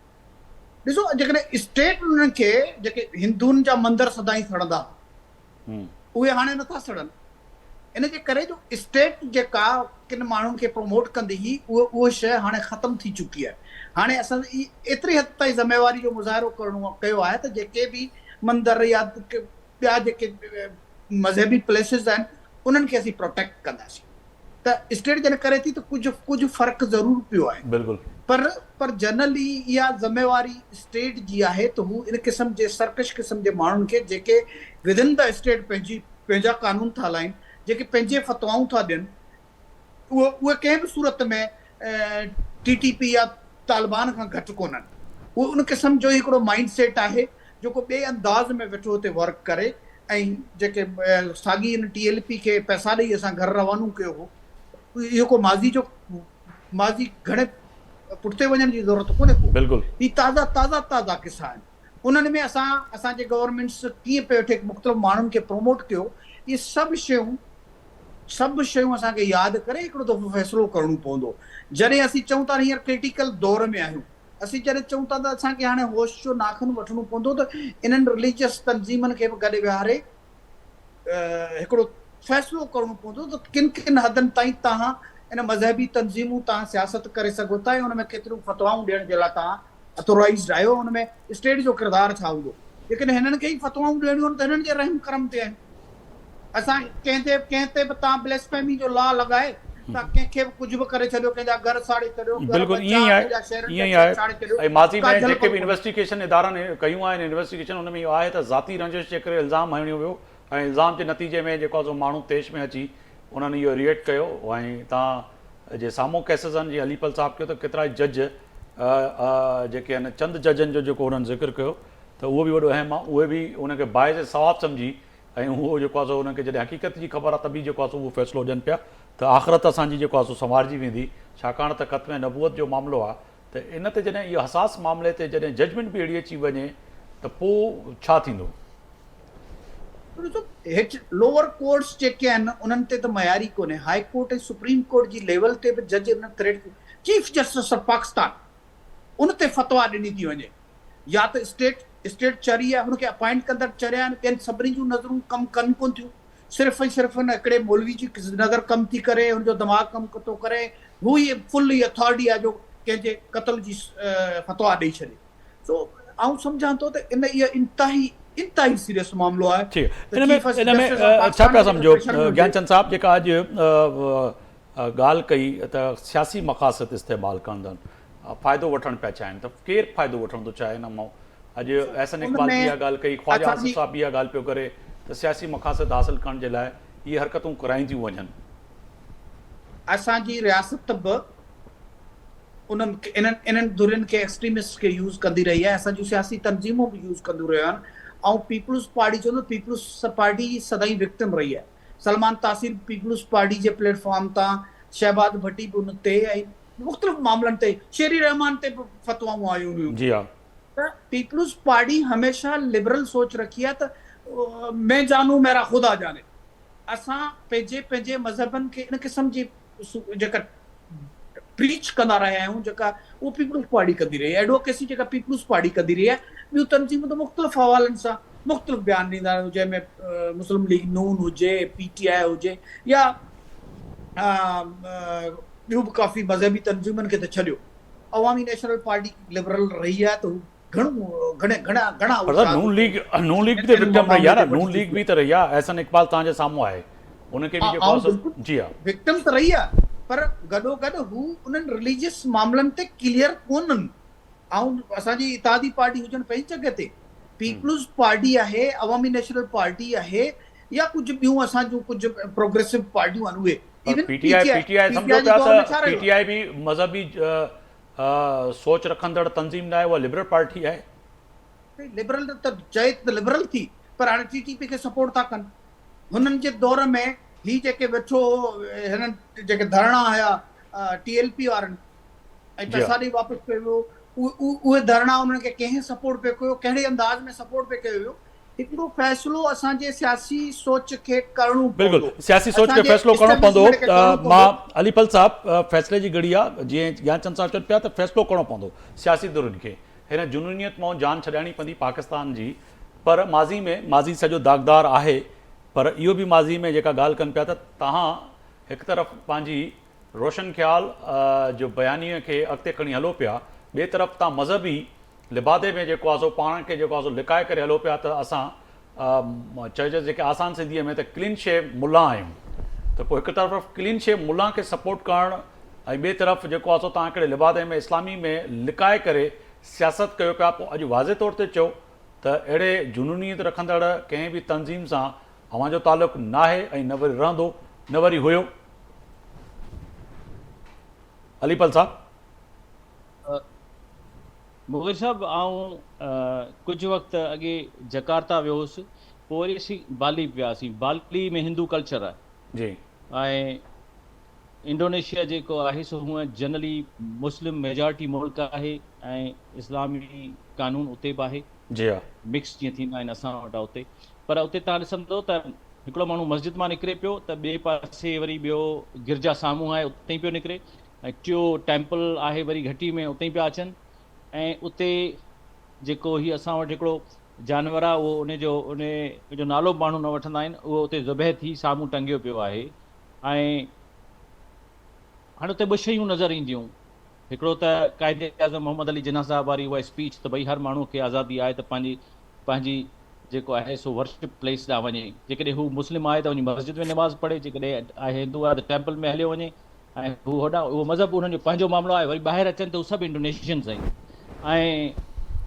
ॾिसो जेकॾहिं स्टेट उन्हनि खे जेके हिंदुनि जा मंदर सदाईं सड़ंदा उहे हाणे नथा सड़नि, इन जे करे जो स्टेट जेका किन माण्हुनि खे प्रमोट कंदी हुई उहा शइ हाणे ख़तमु थी चुकी आहे। हाणे असां एतिरी हद ताईं ज़िम्मेवारी जो मुज़ाहिरो कयो आहे त जेके बि मंदर या ॿिया जेके मज़हबी प्लेसिस आहिनि उन्हनि खे असीं प्रोटेक्ट कंदासीं। त स्टेट जॾहिं करे थी त कुझु फ़र्क़ु ज़रूरु पियो आहे, बिल्कुलु, पर जनरली इहा ज़िम्मेवारी स्टेट जी आहे त हू इन क़िस्म जे सरकश क़िस्म जे माण्हुनि खे जेके विदिन द स्टेट पंहिंजा कानून था हलाइनि, जेके पंहिंजे फतवाऊं था ॾियनि, उहे कंहिं बि सूरत में TTP या तालिबान खां घटि कोन्हनि। उहो उन क़िस्म जो हिकिड़ो माइंड सेट आहे जेको ॿिए अंदाज़ में वेठो हुते वर्क करे, ऐं जेके साॻी इन TLP खे पैसा ॾेई असां घर रवानो कयो हो, इहो को माज़ी घणे पुठिते वञण जी ज़रूरत कोन्हे को। बिल्कुलु ही ताज़ा किस्सा आहिनि। उन्हनि में असांजे गवर्नमेंट्स कीअं पियो वेठे मुख़्तलिफ़ माण्हुनि खे प्रमोट कयो, इहे सभु शयूं असांखे यादि करे हिकिड़ो दफ़ो फ़ैसिलो करणो पवंदो। जॾहिं असीं चऊं था हींअर क्रिटिकल दौर में आहियूं, असीं जॾहिं चऊं था त असांखे हाणे होश जो नाखून वठिणो पवंदो, त इन्हनि रिलीजियस तंज़ीमनि खे बि गॾु विहारे हिकिड़ो फ़ैसिलो करणो पवंदो त किन हदनि ताईं तव्हां इन मज़हबी तंज़ीमूं तव्हां सियासत करे सघो था, ऐं हुन में केतिरियूं फतवाऊं ॾियण जे लाइ तव्हां अथोराइज़्ड आहियो, हुन में स्टेट जो किरदारु छा हूंदो। लेकिन हिननि खे ई फतवाऊं ॾियणियूं आहिनि त हिननि जे रहम करम ते आहिनि। असां कंहिं ते बि तव्हां ब्लेस्फेमी जो लॉ लॻाए तव्हां कंहिंखे बि कुझु बि करे छॾियो, कंहिंजा घर साड़े छॾियो, बिल्कुलु ईअं ई आहे। ऐं माज़ी में जेके बि इन्वेस्टिगेशन इदारनि कयूं आहिनि, इन्वेस्टिगेशन हुन में इहो आहे त ज़ाती रंजिश जे करे इल्ज़ाम हणियो वियो ऐं इल्ज़ाम जे नतीजे में जेको आहे सो माण्हू तेश में अची उन्हनि इहो रिएक्ट कयो ऐं तव्हां जे साम्हूं केसिस आहिनि जीअं अलीपल साहब कयो त केतिरा ई जज जेके आहिनि चंद जजनि जो जेको उन्हनि ज़िक्र कयो त उहो बि वॾो अहम आहे, उहे बि उनखे बाइज़ सवाबु सम्झी ऐं उहो जेको आहे सो उनखे जॾहिं हक़ीक़त जी ख़बर आहे तभी जेको आहे सो उहो फ़ैसिलो ॾियनि पिया त आख़िरत असांजी जेको आहे सो संवारजी वेंदी, छाकाणि त ख़त्म नबूअत जो मामिलो आहे। त इन ते जॾहिं इहो हसास मामले ते जॾहिं जजमेंट बि अहिड़ी अची वञे त पोइ छा थींदो? हेठि लोअर कोर्ट्स जेके आहिनि उन्हनि ते त मयारी कोन्हे, हाई कोर्ट ऐं सुप्रीम कोर्ट जी लेवल ते बि जज उन thread, chief justice of Pakistan उन ते फतवा ॾिनी थी वञे, या त स्टेट चरी आहे हुनखे अपॉइंट कंदड़ चरिया आहिनि, ॿियनि सभिनी जूं नज़रूं कमु कनि कोन थियूं, सिर्फ़ु ऐं सिर्फ़ु हिकिड़े मौलवी जी नज़र कमु थी करे, हुनजो दिमाग़ु कमु थो करे, हू ई फुल ई अथॉरिटी आहे जो कंहिंजे क़त्ल जी फतवा ॾेई छॾे। सो आउं सम्झां थो त इहो इंतहाई सीरियस मामिलो आहे। इन में छा पिया सम्झो ज्ञानचंद साहब, जेका अॼु ॻाल्हि कई त सियासी मक़ासद इस्तेमालु कंदड़ फ़ाइदो वठणु पिया चाहिनि, त केरु फ़ाइदो वठणु थो चाहे इन मां? अॼु अहसन इक़बाल बि इहा ॻाल्हि कई, ख्वाजा आसिफ़ साहब बि इहा ॻाल्हि पियो करे त सियासी मक़ासद हासिलु करण जे लाइ इहे हरकतूं कराईंदियूं वञनि। असांजी रियासत बि इन्हनि धुरियुनि खे एक्सट्रीमिस्ट खे यूज़ कंदी रही आहे, असांजूं सियासी तंज़ीमूं बि यूज़ कंदियूं रहियूं आहिनि, ऐं पीपल्स पार्टी चवंदो पीपल्स पार्टी सदाई विक्टिम रही आहे। सलमान तासीर पीपल्स पार्टी जे प्लेटफॉर्म तां, शहबाज भट्टी बि उन ते, ऐं मुख़्तलिफ़ मामलनि ते, शेरी रहमान ते बि फतवाऊं आयूं हुयूं। जी हा, त पीपल्स पार्टी हमेशह लिबरल सोच रखी आहे त मैं जानू मेरा खुदा जाने। असां पंहिंजे मज़हबनि खे इन क़िस्म जी जेका प्रीच कंदा रहिया आहियूं, जेका उहो पीपल्स पार्टी कंदी रही आहे, एडवोकेसी जेका पीपल्स पार्टी कंदी रही आहे। ॿियूं तंज़ीमूं त मुख़्तलिफ़ हवालनि सां मुख़्तलिफ़ बयान ॾींदा आहियूं, जंहिंमें मुस्लिम लीग नून हुजे, PTI हुजे, या ॿियूं बि काफ़ी मज़हबी तंज़ीमुनि खे त छॾियो। अवामी नेशनल पार्टी लिबरल रही आहे, त हू घणा नून लीग बि त विक्टिम रही आहे न, नून लीग बि त रही आहे। अहसन इक़बाल तव्हांजे साम्हूं आहे, उनखे बि जेको जी हा विक्टिम त रही आहे, पर गॾोगॾु हू उन्हनि रिलीजियस मामलनि ते क्लियर कोन्हनि। ऐं असांजी इत्तेहादी पार्टी हुजनि पंहिंजी जॻह ते, पीपल्स पार्टी आहे, अवामी नेशनल पार्टी आहे, या कुझु ॿियूं असांजूं कुझु प्रोग्रेसिव पार्टियूं आहिनि उहे। PTI सम्झो पिया त PTI बि मज़हबी सोच रखंदड़ तंज़ीम न आहे, उहा लिबरल पार्टी आहे। लिबरल त चए त लिबरल थी, पर हाणे TTP खे सपोर्ट था कनि। हुननि जे दौर में ही जेके वेठो हिननि जेके धरणा हुया TLP वारनि, ऐं तसादी वापसि कयो वियो, उहे धरणा उन्हनि खे कंहिं सपोर्ट पियो कयो, कहिड़े अंदाज़ में सपोर्ट पियो कयो वियो। हिकिड़ो फ़ैसिलो असांजे सियासी सोच खे करणो पवंदो। बिल्कुलु सियासी सोच खे फ़ैसिलो करणो पवंदो। मां अलीपल साहब फ़ैसिले जी घड़ी आहे, जीअं ज्ञानचंद साहब चवनि पिया त फ़ैसिलो करणो पवंदो सियासी धुरियुनि खे, हिन जुनूनियत मां जान छॾाइणी पवंदी पाकिस्तान जी। पर माज़ी सॼो दाग़दार आहे, पर इहो बि माज़ी में जेका ॻाल्हि कनि पिया त तव्हां हिकु तरफ़ पंहिंजी रोशन ख़्याल जो बयानीअ खे अॻिते खणी हलो पिया, ॿिए तरफ़ तव्हां मज़हबी लिबादे में जेको आहे सो पाण खे जेको आहे सो लिकाए करे हलो पिया त असां चइजे जेके आसान सिंधीअ में त क्लीन शे मुला आहियूं। त पोइ हिकु तरफ़ क्लीन शे मुला खे सपोर्ट करणु, ऐं ॿिए तरफ़ जेको आहे सो तव्हां हिकिड़े लिबादे में इस्लामी में लिकाए करे सियासत कयो पिया। पोइ अॼु वाज़े तौर ते चओ त अहिड़े जुनूनियत रखंदड़ कंहिं बि तंज़ीम सां अव्हांजो तालुक़ु न आहे ऐं न वरी रहंदो, न वरी हुयो। अलीपल साहब। मुग़ल साहब, कुझु वक़्तु अॻे जकार्ता वियोसि, पोइ वरी असीं बाली वियासीं। बाली में हिंदू कल्चर आहे जी, ऐं इंडोनेशिया जेको आहे सो हूअं जनरली मुस्लिम मेजॉरिटी मुल्क आहे, ऐं इस्लामी कानून उते बि आहे। जी हा, मिक्स जीअं थींदा आहिनि असां वटि उते। पर उते तव्हां ॾिसंदो त हिकिड़ो माण्हू मस्जिद मां निकिरे पियो त ॿिए पासे वरी ॿियो गिरजा साम्हूं आहे, उते ई पियो निकिरे, ऐं टियों टेम्पल आहे वरी घटी में, उते ई पिया अचनि। ऐं उते जेको हीअ असां वटि हिकिड़ो जानवर आहे, उहो उनजो नालो माण्हू न वठंदा आहिनि, उहो उते ज़बह थी साम्हूं टंगियो पियो आहे। ऐं हाणे उते ॿ शयूं नज़र ईंदियूं। हिकिड़ो त क़ाइदे आज़म मोहम्मद अली जिन्ना साहब वारी उहा स्पीच त भई हर माण्हू खे आज़ादी आहे त पंहिंजी जेको आहे सो वर्शिप प्लेस ॾांहुं वञे। जेकॾहिं हू मुस्लिम आहे त वञी मस्जिद में नमाज़ पढ़े, जेकॾहिं आहे हिंदू आहे त टेम्पल में हलियो वञे, ऐं हू होॾां उहो मज़हब उन्हनि जो पंहिंजो मामिलो आहे। वरी ॿाहिरि अचनि त उहे सभु इंडोनेशियन्स आहिनि, ऐं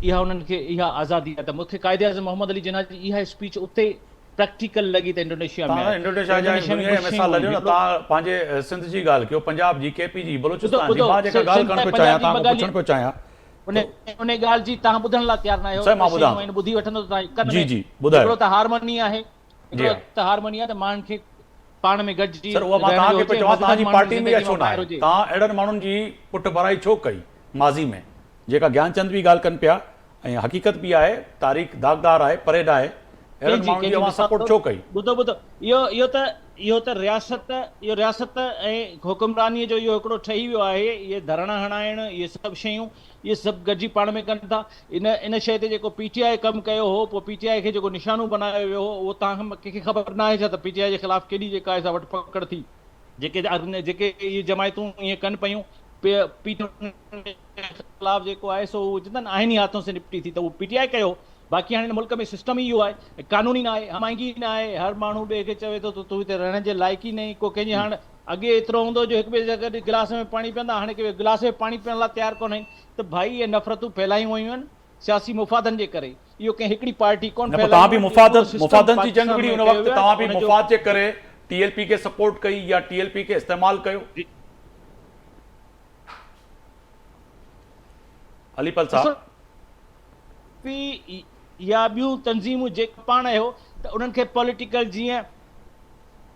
इहा उन्हनि खे इहा आज़ादी आहे। त मूंखे क़ाइदे आज़म मोहम्मद अली जिन्ना जी इहा स्पीच उते प्रैक्टिकल लॻी त इंडोनेशिया में तव्हां इंडोनेशिया जा दुनिया जी मिसाल लॾियो न, तव्हां पंहिंजे सिंध जी ॻाल्हि कयो, पंजाब जी, केपी जी, बलूचिस्तान जी, मां जेका ॻाल्हि करणु पियो चाहियां, तव्हां खां पुछणु पियो चाहियां, उन ॻाल्हि जी तव्हां ॿुधण लाइ तयारु न आहियो। सर, मां ॿुधां। शयूं आहिनि, ॿुधी वठंदो तव्हां कन में। जी जी ॿुधायो। हिकिड़ो त हारमोनी आहे, जी हिकिड़ो त हारमोनी आहे त माण्हुनि खे पाण में गॾिजी सर, उहा मां तव्हांखे पियो चवां, तव्हांजी पार्टी में छो न आहे? तव्हां अहिड़नि माण्हुनि जी पुठ भराई छो कई माज़ी में, जेका ज्ञानचंद बि ॻाल्हि कनि पिया ऐं हक़ीक़त बि आहे, तारीख़ दाग़दार आहे, परेड आहे, अहिड़नि माण्हुनि जी अवां सपोर्ट छो कई? ॿुधो इहो त रियासत ऐं हुकुमरानीअ जो इहो हिकिड़ो ठही वियो आहे। इहे धरणा हणाइण, इहे सभु शयूं, इहे सभु गॾिजी पाण में कनि था। इन शइ ते जेको पीटीआई कमु कयो हो, पोइ पीटीआई खे जेको निशानो बनायो वियो हो, उहो तव्हां कंहिंखे ख़बर न आहे छा त पीटीआई जे ख़िलाफ़ु केॾी जेका आहे वठ पकड़ थी? जेके इहे जमायतूं ईअं कनि पियूं, पीटीआई ख़िलाफ़ु जेको आहे सो चवंदा आहिनि आहिनि ई हाथों से निपटी थी, त उहो पीटीआई कयो। बाक़ी हाणे मुल्क में सिस्टम ई इहो आहे, कानूनी न आहे, हमायंगी न आहे, हर माण्हू ॿिए खे चवे थो त तूं हिते रहण जे लाइक़ ई न, को कंहिंजे हाणे अॻे एतिरो हूंदो जो हिकु ॿिए जे गॾु गिलास में पाणी पीअंदा, हाणे के गिलास में पाणी पीअण लाइ तयारु कोन आहिनि। त भाई इहे नफ़रतूं फैलायूं वयूं आहिनि सियासी मुफ़ादनि जे करे। इहो कंहिं हिकिड़ी पार्टी कोन, तव्हां बि मुफ़ादनि जी जंग विड़ी, उन वक़्तु तव्हां बि मुफ़ाद जे करे टीएलपी खे सपोर्ट कई या टीएलपी खे इस्तेमालु कयो? अलीपल साहब या ॿियूं तंज़ीमूं जेके पाण आहियो त उन्हनि खे पॉलिटिकल जीअं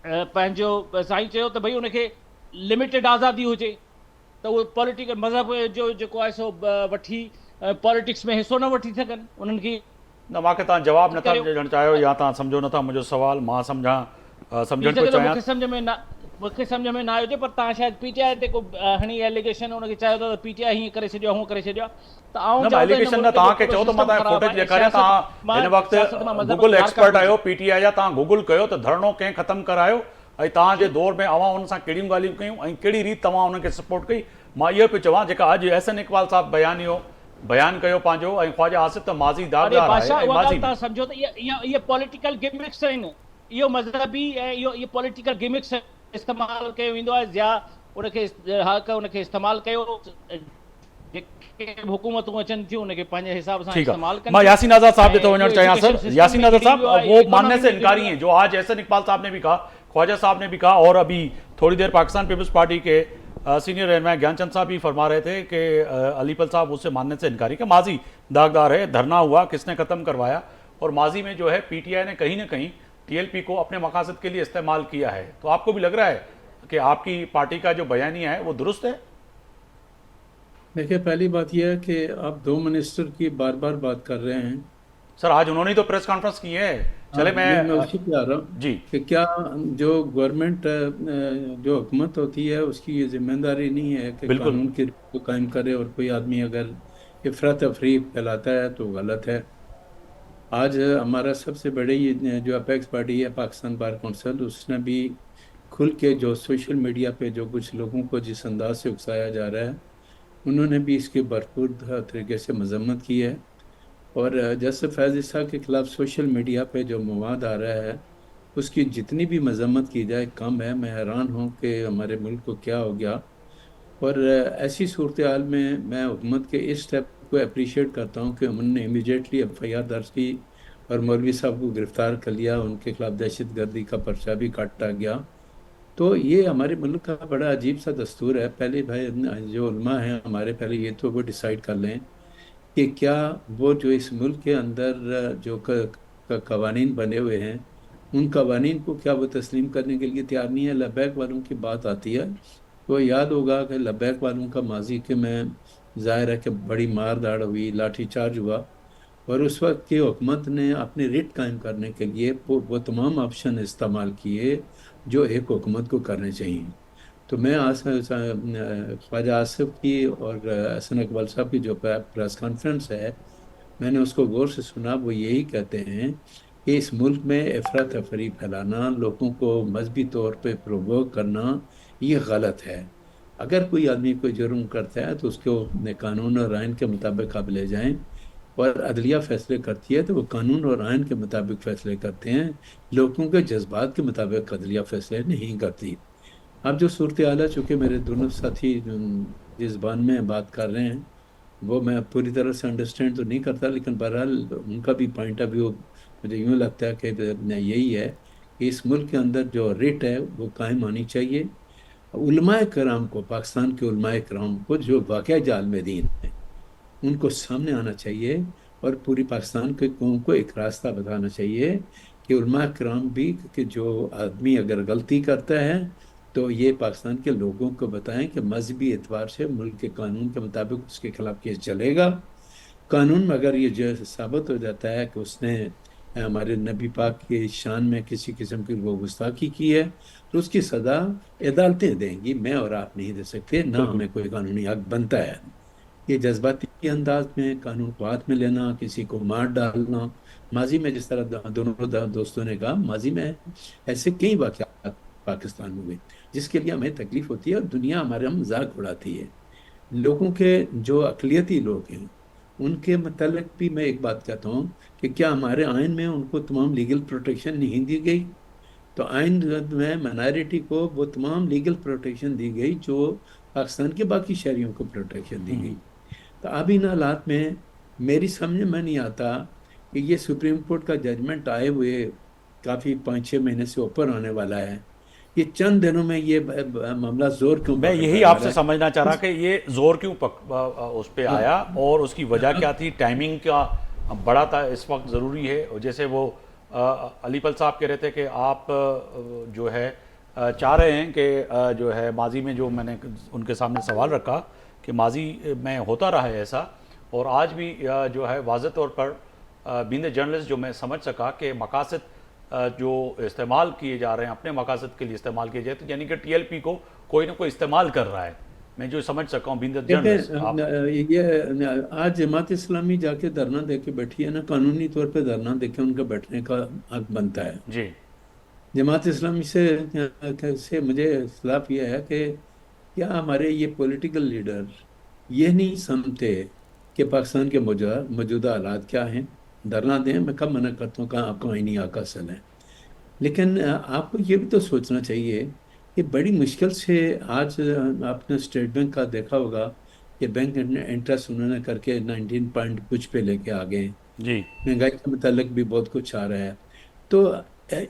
पंहिंजो साईं चयो त भई उनखे लिमिटेड आज़ादी हुजे, त उहे पॉलिटिकल मज़हब जो जेको आहे सो वठी पॉलिटिक्स में हिसो न वठी सघनि। उन्हनि खे न, मूंखे तव्हां जवाबु नथा ॾियणु चाहियो या तव्हां सम्झो नथा मुंहिंजो सुवाल, मां सम्झणु पियो चाहियां। मूंखे सम्झ में न आयो हुजे, पर तव्हां शायदि पीटीआई ते को हणी एलिगेशन उनखे चयो त पीटीआई हीअं करे छॾियो, हूअं करे छॾियो। त एलिगेशन न, तव्हांखे चओ त मां तव्हांखे फुटेज ॾेखारियां। तव्हां हिन वक़्तु गूगल एक्सपर्ट आहियो, पीटीआई जा, तव्हां गूगल कयो त धरणो कंहिं ख़तमु करायो ऐं तव्हांजे दौर में अवां हुन सां कहिड़ियूं ॻाल्हियूं कयूं ऐं कहिड़ी रीति तव्हां हुनखे सपोर्ट कई। मां इहो पियो चवां, जेका अॼु एहसन इकबाल साहब बयानु कयो पंहिंजो, ऐं ख्वाजा आसिफ त माज़ी दाग़दार आहे, तव्हां सम्झो त इहे पॉलिटिकल गिमिक्स आहिनि, इहो मज़हबी ऐं इहो पॉलिटिकल गिमिक्स इस्तेमालु कयो वेंदो आहे, या उनखे हक़ उनखे इस्तेमालु कयो, जेके हुकूमतूं अचनि थियूं उनखे पंहिंजे हिसाब सां इस्तेमालु कनि। मैं यासीन आज़ाद साहब से तो वञणु चाहियां। सर, यासीन आज़ाद साहब, वो मानने से इनकारी हैं जो आज एहसन इकबाल साहब ने भी कहा, ख्वाजा साहब ने भी कहा, और अभी थोड़ी देर पाकिस्तान पीपल्स पार्टी के सीनियर रहनुमा ज्ञानचंद साहब भी फरमा रहे थे कि अलीपल साहब उससे मानने से इनकारी, कि माजी दागदार है, धरना हुआ, किसने ख़त्म करवाया, और माजी में जो है पीटीआई ने कहीं ना कहीं टीएलपी को अपने मकासद के लिए इस्तेमाल किया है। तो आपको भी लग रहा है कि आपकी पार्टी का जो बयानिया है वो दुरुस्त है? देखिए, पहली बात यह है कि आप दो मिनिस्टर की बार बार बात कर रहे हैं। सर, आज उन्होंने तो प्रेस कॉन्फ्रेंस की है। चले, मैं उसी पे आ रहा हूँ जी, कि क्या जो गवर्नमेंट जो हुकूमत होती है उसकी ये जिम्मेदारी नहीं है कि कानून की को कायम करे, और कोई आदमी अगर इफरात तफरी फैलाता है तो गलत है। आज हमारा सबसे बड़े ये जो अपेक्स पार्टी है पाकिस्तान बार कौंसिल, उसने भी खुल के जो सोशल मीडिया पे जो कुछ लोगों को जिस अंदाज से उकसाया जा रहा है, उन्होंने भी इसकी भरपूर तरीके से मजम्मत की है। और जैसे फैज़ ईसा के ख़िलाफ़ सोशल मीडिया पे जो मवाद आ रहा है उसकी जितनी भी मजम्मत की जाए कम है। मैं हैरान हूँ कि हमारे मुल्क को क्या हो गया। और ऐसी सूरत हाल में मैं हुकूमत के इस स्टेप को अप्रिशिएट करता हूँ कि उन्होंने इमीडिएटली FIR दर्ज की और मौलवी साहब को गिरफ़्तार कर लिया, उनके खिलाफ दहशत गर्दी का पर्चा भी काटा गया। तो ये हमारे मुल्क का बड़ा अजीब सा दस्तूर है। पहले भाई जो उलमा हैं हमारे, पहले ये तो वो डिसाइड कर लें कि क्या वो जो इस मुल्क के अंदर जो कवानीन बने हुए हैं उन कवानीन को क्या वो तस्लीम करने के लिए तैयार नहीं है। लब्बैक वालों की बात आती है तो याद होगा कि लब्बैक वालों का माजी के में ज़ाहिर है कि बड़ी मार धाड़ हुई, लाठी चार्ज हुआ, और उस वक्त की हुकूमत ने अपनी रिट कायम करने के लिए वो तमाम ऑप्शन इस्तेमाल किए जो एक हुकूमत को करने चाहिए। तो मैं ख्वाजा आसिफ की और एहसन इकबाल साहब की जो प्रेस कॉन्फ्रेंस है मैंने उसको गौर से सुना। वो यही कहते हैं कि इस मुल्क में अफरा तफरी फैलाना, लोगों को मजहबी तौर पे प्रोवोक करना, ये गलत है। अगर कोई आदमी कोई जुर्म करता है तो उसको कानून और आइन के मुताबिक आप ले जाएँ, और अदलिया फैसले करती है तो वो कानून और आइन के मुताबिक फ़ैसले करते हैं, लोगों के जज्बात के मुताबिक अदलिया फैसले नहीं करती। अब जो सूरत हाल है, चूँकि मेरे दोनों साथी जिस ज़बान में बात कर रहे हैं वो मैं पूरी तरह से अंडरस्टैंड तो नहीं करता, लेकिन बहरहाल उनका भी पॉइंट ऑफ व्यू मुझे यूँ लगता है कि यही है कि इस मुल्क के अंदर जो रेट है वो कायम होनी चाहिए। उलमाए कराम को, पाकिस्तान के उलमाए कराम को जो वाक़या जाल में दीन है, उनको सामने आना चाहिए और पूरी पाकिस्तान के कौम को एक रास्ता बताना चाहिए कि उलमा कराम भी, कि जो आदमी अगर गलती करता है तो ये पाकिस्तान के लोगों को बताएं कि मजहबी एतबार से मुल्क के कानून के मुताबिक उसके खिलाफ केस चलेगा। कानून में अगर ये जो साबित हो जाता है कि उसने हमारे नबी पाक की शान में किसी किस्म की वो गुस्ताखी की है, तो उसकी सज़ा अदालतें देंगी, मैं और आप नहीं दे सकते, ना हमें कोई कानूनी हक बनता है। ये जज्बाती अंदाज में कानून को हाथ में लेना, किसी को मार डालना, माजी में जिस तरह दोनों दोस्तों ने कहा, माजी में ऐसे कई वाक़यात पाकिस्तान में हुए जिसके लिए हमें तकलीफ होती है और दुनिया हमारे हम मजाक उड़ाती है। लोगों के जो अक़लियती लोग हैं उनके मतलब भी मैं एक बात कहता हूँ कि क्या हमारे आइन में उनको तमाम लीगल प्रोटेक्शन नहीं दी गई? तो आइन में माइनॉरिटी को वो तमाम लीगल प्रोटेक्शन दी गई जो पाकिस्तान के बाकी शहरियों को प्रोटेक्शन दी गई। तो अब इन हालात में मेरी समझ में नहीं आता कि ये सुप्रीम कोर्ट का जजमेंट आए हुए काफ़ी 5-6 महीने से ऊपर आने वाला है, ये चंद दिनों में ये मामला जोर क्यों मैं पकड़ यही रहा आपसे है? समझना चाह रहा कि ये जोर क्यों उस पे आया और उसकी वजह क्या थी, टाइमिंग का बड़ा था इस वक्त ज़रूरी है। और जैसे वो अलीपल साहब कह रहे थे कि आप जो है चाह रहे हैं कि जो है माजी में, जो मैंने उनके सामने सवाल रखा कि माजी में होता रहा है ऐसा, और आज भी जो है वाज़ेह तौर पर बीइंग जर्नलिस्ट जो मैं समझ सका कि मकासद जो इस्तेमाल किए जा रहे हैं अपने मकासद के लिए इस्तेमाल किए जाए, तो यानी कि टीएलपी को कोई ना कोई इस्तेमाल कर रहा है, मैं जो समझ सका हूँ बीइंग जर्नलिस्ट। ये आज जमात इस्लामी जाके धरना दे के बैठी है ना, कानूनी तौर पे धरना दे के उनका बैठने का हक बनता है। जी जमात इस्लामी से मुझे इख्तिलाफ ये है कि क्या हमारे ये पॉलिटिकल लीडर ये नहीं समझते कि पाकिस्तान के मौजूदा हालात क्या हैं? धरना दें, मैं कब मना करता हूँ, कहाँ आपका आईनी आका असल है, लेकिन आपको ये भी तो सोचना चाहिए कि बड़ी मुश्किल से आज आपने स्टेट बैंक का देखा होगा कि बैंक इंटरेस्ट उन्होंने करके 19 पॉइंट कुछ पे लेके आ गए, जी महंगाई के मुतालिक भी बहुत कुछ आ रहा है। तो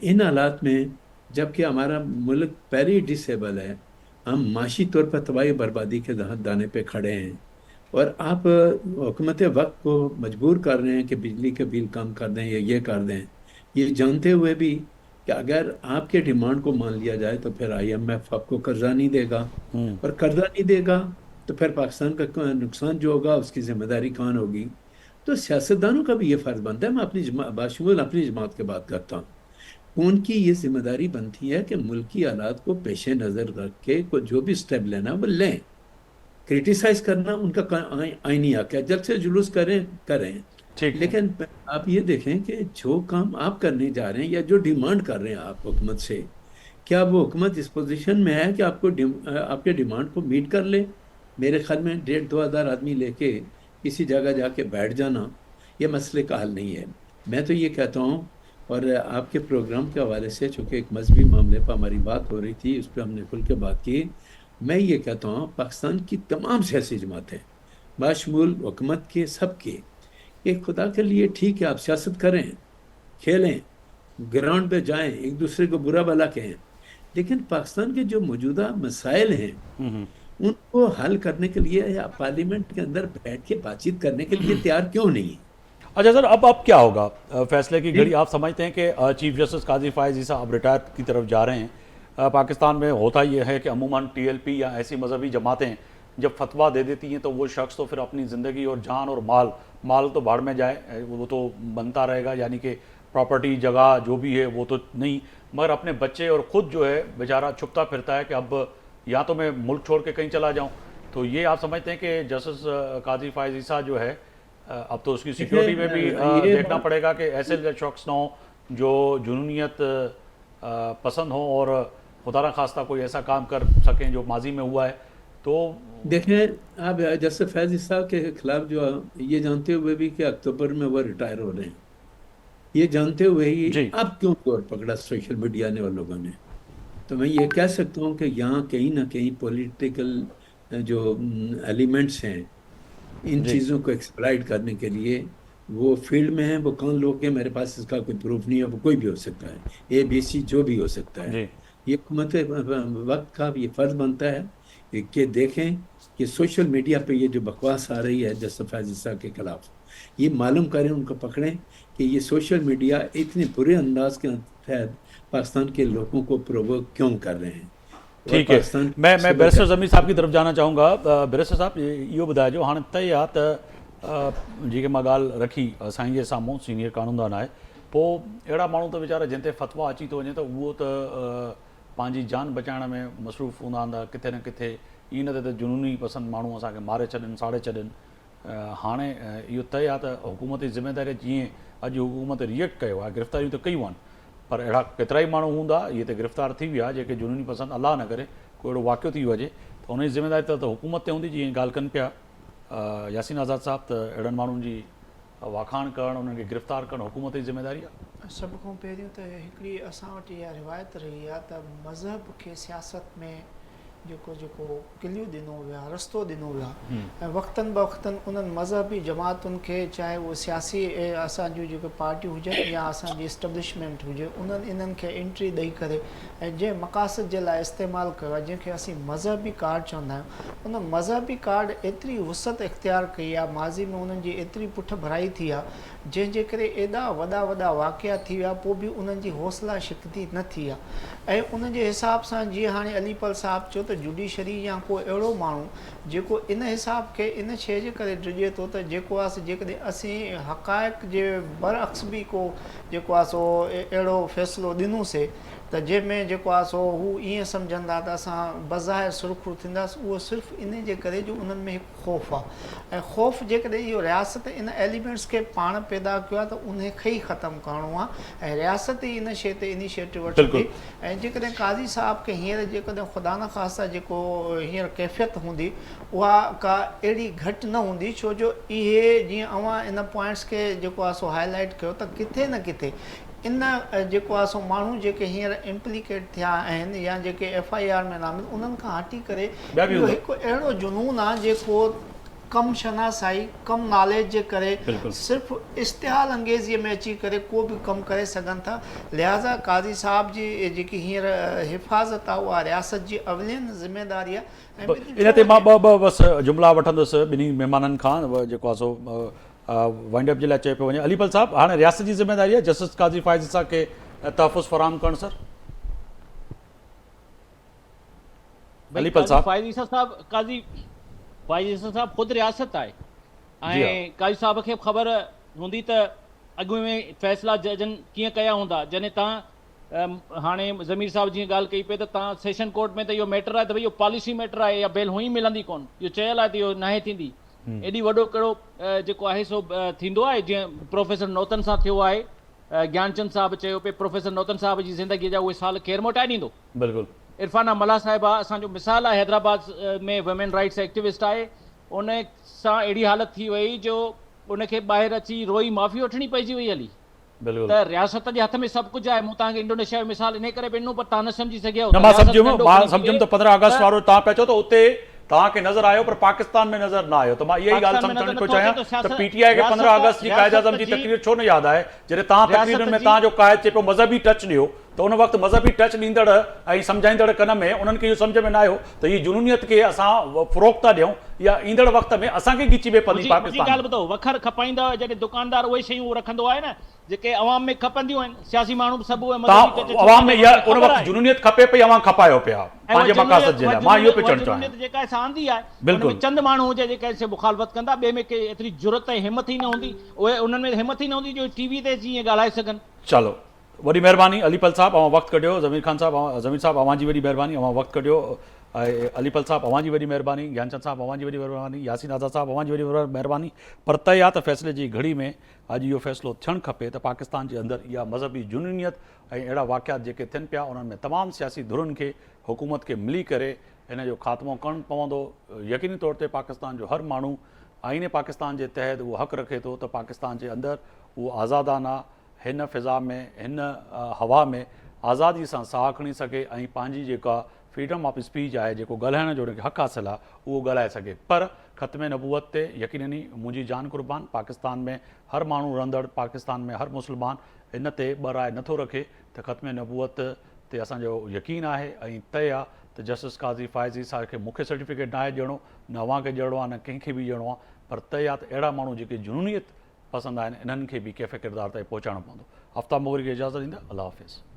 इन हालात में जबकि हमारा मुल्क पहले ही डिसेबल है, हम माशी तौर पर तबाही बर्बादी के दाने पे खड़े हैं, और आप हुकूमत वक्त को मजबूर कर रहे हैं कि बिजली के बिल कम कर दें या ये कर दें, ये जानते हुए भी कि अगर आपके डिमांड को मान लिया जाए तो फिर IMF आपको कर्जा नहीं देगा, और कर्जा नहीं देगा तो फिर पाकिस्तान का नुकसान जो होगा उसकी जिम्मेदारी कौन होगी? तो सियासतदानों का भी ये फर्ज बनता है, मैं अपनी बाशमूल अपनी जमात की बात करता हूँ, उनकी ये जिम्मेदारी बनती है कि मुल्की हालात को पेश नज़र रख के जो भी स्टेप लेना वो लें। क्रिटिसाइज करना उनका आईनी हक है, जल्द से जुलूस करें, ठीक है। लेकिन आप ये देखें कि जो काम आप करने जा रहे हैं या जो डिमांड कर रहे हैं आप हुकूमत से, क्या वो हुकूमत इस पोजीशन में है कि आपके डिमांड को मीट कर ले? मेरे ख्याल में 1,500-2 हज़ार आदमी लेके किसी जगह जाके बैठ जाना ये मसले का हल नहीं है। मैं तो ये कहता हूँ, और आपके प्रोग्राम के हवाले से चूँकि एक मजहबी मामले पर हमारी बात हो रही थी, उस पर हमने खुल के बात की, मैं ये कहता हूँ पाकिस्तान की तमाम सियासी जमातें बाशमूल हुकूमत के सबके, एक खुदा के लिए ठीक है आप सियासत करें, खेलें, ग्राउंड पे जाएं, एक दूसरे को बुरा भला कहें, लेकिन पाकिस्तान के जो मौजूदा मसाइल हैं उनको हल करने के लिए या पार्लियामेंट के अंदर बैठ के बातचीत करने के लिए तैयार क्यों नहीं है? अच्छा सर, अब क्या होगा? फैसले की घड़ी आप समझते हैं कि चीफ जस्टिस काजी फायज ईसा अब रिटायर की तरफ जा रहे हैं? पाकिस्तान में होता यह है कि अमूमन टीएलपी या ऐसी मजहबी जमातें जब फतवा दे देती हैं तो वो शख्स तो फिर अपनी ज़िंदगी और जान और माल तो भाड़ में जाए, वो तो बनता रहेगा, यानी कि प्रॉपर्टी जगह जो भी है वो तो नहीं, मगर अपने बच्चे और ख़ुद जो है बेचारा छुपता फिरता है कि अब या तो मैं मुल्क छोड़ के कहीं चला जाऊँ। तो ये आप समझते हैं कि जस्टिस काजी फायज ईसा जो है अब तो उसकी सिक्योरिटी में भी देखना पड़ेगा कि ऐसे शख्स ना हो जो जुनूनियत पसंद हो और खुदा न खास्ता कोई ऐसा काम कर सकें जो माजी में हुआ है। तो देखें आप जस्टिस फैज ईसा के खिलाफ जो ये जानते हुए भी कि अक्टूबर में वो रिटायर हो रहे हैं, ये जानते हुए ही अब क्यों जोर पकड़ा सोशल मीडिया ने और लोगों ने? तो मैं ये कह सकता हूँ कि यहाँ कहीं ना कहीं पॉलिटिकल जो एलिमेंट्स हैं इन जी। चीज़ों को एक्सप्लाइट करने के लिए वो फील्ड में है, वो कौन लोग हैं, मेरे पास इसका कोई प्रूफ नहीं है, वो कोई भी हो सकता है, ABC जो भी हो सकता है। जी। ये हुकूमत वक्त का ये फर्ज बनता है कि देखें कि सोशल मीडिया पे ये जो बकवास आ रही है जस्टिस फैज़ ईसा के खिलाफ, ये मालूम करें, उनको पकड़ें कि ये सोशल मीडिया इतने बुरे अंदाज के तहत पाकिस्तान के लोगों को प्रोवोक क्यों कर रहे हैं। और ठीक है, पाकिस्तान मैं बैरिस्टर ज़मीर साहब की तरफ़ जाना चाहूँगा। बैरिस्टर साहब इहो ॿुधाइजो, हाणे तय आहे त जेके मां ॻाल्हि रखी साईं जे साम्हूं, सीनियर कानूनदान आहे, पोइ अहिड़ा माण्हू त वीचारा जिन ते फ़तवा अची थो वञे त उहो त पंहिंजी जान बचाइण में मसरूफ़ हूंदा आहिनि, किथे न किथे ईअं न त जुनूनी पसंदि माण्हू असांखे मारे छॾनि, साड़े छॾनि। हाणे इहो तय आहे त हुकूमत जी ज़िम्मेदारी, जीअं अॼु हुकूमत रिएक्ट कयो आहे, गिरफ़्तारियूं त कयूं आहिनि, पर अहिड़ा केतिरा ई माण्हू हूंदा इहे त गिरफ़्तार थी विया जेके जुनूनी पसंदि, अलाह न करे कोई अहिड़ो वाक़ियो थी वञे त उनजी ज़िम्मेदारी त हुकूमत ते हूंदी। जीअं ॻाल्हि कनि पिया यासीन आज़ाद साहब, त अहिड़नि माण्हुनि जी वाखाण करणु, उन्हनि खे गिरफ़्तार करणु हुकूमत जी ज़िम्मेदारी आहे। सभ खां पहिरियों त हिकिड़ी असां वटि इहा रिवायत रही आहे त मज़हब खे सियासत में जेको किलियूं ॾिनो वियो आहे, रस्तो ॾिनो वियो आहे, ऐं वक़्तनि वक़्तनि उन्हनि मज़हबी जमातुनि खे, चाहे उहे सियासी असांजूं जेके पार्टियूं हुजनि या असांजी इस्टेब्लिशमेंट हुजे, उन्हनि इन्हनि खे एंट्री ॾेई करे ऐं जंहिं मक़ासद जे लाइ इस्तेमालु कयो आहे, जंहिंखे असीं मज़हबी कार्ड चवंदा आहियूं, उन मज़हबी कार्ड एतिरी वुसत इख़्तियार कई आहे, माज़ी में उन्हनि जी एतिरी पुठ भराई थी आहे, जंहिंजे करे एॾा वॾा वॾा वाक़िया थी विया, पोइ बि उन्हनि जी हौसला शिकती न थी आहे। ऐं उन जे हिसाब सां जीअं हाणे अलीपल साहब चयो त जुडिशरी या को अहिड़ो माण्हू जेको इन हिसाब खे इन शइ जे करे ड्रिजे थो त जेको आहे जेकॾहिं असीं हक़ाइक़ जे बरअक्स बि को जेको आहे सो अहिड़ो फ़ैसिलो ॾिनोसीं त जंहिंमें जेको आहे सो हू ईअं सम्झंदा त असां बज़ाहिर सुरख़ुरु थींदासीं, उहो सिर्फ़ु इन जे करे जो उन्हनि में हिकु ख़ौफ़ आहे। ऐं ख़ौफ़ जेकॾहिं इहो रियासत इन एलिमेंट्स खे पाण पैदा कयो आहे त उन खे ई ख़तमु करिणो आहे, ऐं रियासत ई इन शइ ते इनिशिएटिव वठंदी। ऐं जेकॾहिं काज़ी साहब खे हींअर जेकॾहिं ख़ुदा न ख़ास्ता जेको हींअर कैफ़ियत हूंदी, उहा का अहिड़ी घटि न हूंदी, छो जो इहे जीअं अवां इन पॉइंट्स खे जेको आहे सो हाईलाइट कयो त किथे न किथे इन जेको आहे सो माण्हू जेके हींअर इम्प्लीकेट थिया आहिनि या जेके FIR में नामित, उन्हनि खां हटी करे इहो हिकु अहिड़ो जुनून आहे जेको कम शनासाई, कम नॉलेज जे करे सिर्फ़ु इश्तिहाल अंगेज़ीअ में अची करे को बि कमु करे सघनि था। लिहाज़ा काज़ी साहब जी जेकी हींअर हिफ़ाज़त आहे, उहा रियासत जी अवलियन ज़िम्मेदारी आहे। इन ते मां ॿ बसि जुमिला वठंदुसि ॿिन्ही महिमाननि खां, जेको आहे सो वाइंड अप जे लाइ चयो पियो वञे। अलीपल साहब, हाणे रियासत जी ज़िम्मेदारी आहे जस्टिस काज़ी फ़ाइज़ ईसा खे तहफ़ुज़ फ़राहम करणु। सर अलीपल साहब, फ़ाइज़ ईसा साहब, काज़ी फ़ाइज़ ईसा साहब ख़ुदि रियासत आहे, ऐं काज़ी साहब खे ख़बर हूंदी त अॻु में फ़ैसिला जजनि कीअं कया हूंदा। जॾहिं तव्हां हाणे ज़मीर साहब जीअं ॻाल्हि कई पई त तव्हां सेशन कोर्ट में त इहो मैटर आहे त भई इहो पॉलिसी मैटर आहे या बेल हुई मिलंदी कोन, इहो चयल आहे त इहो नाहे थींदी। एॾी वॾो कहिड़ो जेको आहे सो थींदो आहे, जीअं प्रोफेसर नौतन सां थियो आहे। ज्ञानचंद साहब चयो पे प्रोफेसर नौतन साहब जी ज़िंदगीअ जा उहे साल केरु मोटाए ॾींदो। बिल्कुलु। इरफाना मला साहिबा असांजो मिसाल आहे, हैदराबाद में वुमेन राइट्स एक्टिविस्ट आहे, उन सां अहिड़ी हालत थी वई जो उनखे ॿाहिरि अची रोई माफ़ी वठणी पइजी वई हली। त रियासत जे हथ में सभु कुझु आहे। मूं तव्हांखे इंडोनेशिया जो मिसाल इन करे ॾिनो, पर तव्हां न सम्झी सघिया। मां सम्झुमि त 15 अगस्त वारो तव्हां पिया चओ त उते तव्हांखे नज़र आयो, पर पाकिस्तान में नज़र न आयो। त मां इहा ई ॻाल्हि सम्झण पियो चाहियां त PTI खे 15 अगस्त जी क़ाइद आज़म जी तक़रीर छो न यादि आहे, जॾहिं तव्हां तक़रीरनि में तव्हांजो क़ाइद चए पियो मज़हबी टच ॾियो, त उन वक़्तु मज़हबी टच ॾींदड़ ऐं सम्झाईंदड़ कन में उन्हनि खे इहो सम्झ में न आयो त हीअ जुनूनियत खे असां फ़रोग़ था ॾियूं या ईंदड़ वक़्त में असांखे ॻिची पिए पवंदी पाकिस्तान। ॻाल्हि ॿुधो, वखर खपाईंदा जॾहिं दुकानदार उहे शयूं रखंदो आहे न जेके अवाम में खपंदियूं आहिनि, सियासी माण्हू सभु अवाम में इहा उन वक़्तु जुनूनियत खपे पई, अवां खपायो पिया पंहिंजे मक़ासद जे लाइ। मां इहो पियो चवणु चाहियां, जेका असां आंदी आहे बिल्कुलु चंद माण्हू हुजे जेके से मुखालफ़त कंदा, ॿिए में के एतिरी ज़रूरत ऐं हिमत ई न हूंदी, उहे उन्हनि में हिमत ई न हूंदी जो TV ते जीअं ॻाल्हाए सघनि। चलो, वॾी महिरबानी अलीपल साहब, अवां वक़्तु कढियो। ज़मीर खान साहब, ज़मीर साहब अवां जी वॾी महिरबानी, अवां वक़्तु कढियो। अलीपल साहब अवां जी वॾी महिरबानी, ज्ञानचंद साहब अवां जी वॾी महिरबानी, यासीन आज़ाद साहब अवां जी वॾी महिरबानी। पर तय आहे त फ़ैसिले जी घड़ी में अॼु इहो फ़ैसिलो थियणु खपे त पाकिस्तान जे अंदरि इहा मज़हबी जुनूनियत ऐं अहिड़ा वाक़ियात जेके थियनि पिया, उन्हनि में तमामु सियासी धुरुनि खे हुकूमत खे मिली करे इन जो ख़ात्मो करणु पवंदो। यकीनी तौर ते पाकिस्तान जो हर माण्हू आईने पाकिस्तान जे तहत उहो हक़ रखे थो त पाकिस्तान जे अंदरि उहो आज़ादाना हिन फ़िज़ा में, हिन हवा में आज़ादी सां साहु खणी सघे ऐं पंहिंजी जेका फ्रीडम ऑफ स्पीच आहे, जेको ॻाल्हाइण जो हुनखे हक़ हासिलु आहे, उहो ॻाल्हाए सघे। पर ख़त्म नबूअत ते यकीननी मुंहिंजी जान कुर्बान। पाकिस्तान में हर माण्हू रहंदड़, पाकिस्तान में हर मुस्लमान इन ते ॿ राय नथो रखे त ख़त्म नबूअत ते असांजो यकीन आहे ऐं तय आहे त जस्टिस काज़ी फ़ाइज़ी साहिब खे मूंखे सर्टिफिकेट न आहे ॾियणो, न अव्हांखे ॾियणो आहे, न कंहिंखे बि ॾियणो आहे, पर तय आहे त अहिड़ा माण्हू जेके जुनूनियत पसंदि आहिनि इन्हनि खे बि कैफ़े किरदार ताईं पहुचाइणो पवंदो। हफ़्ता मोगरी खे इजाज़त ॾींदा। अल्लाह हाफ़िज़।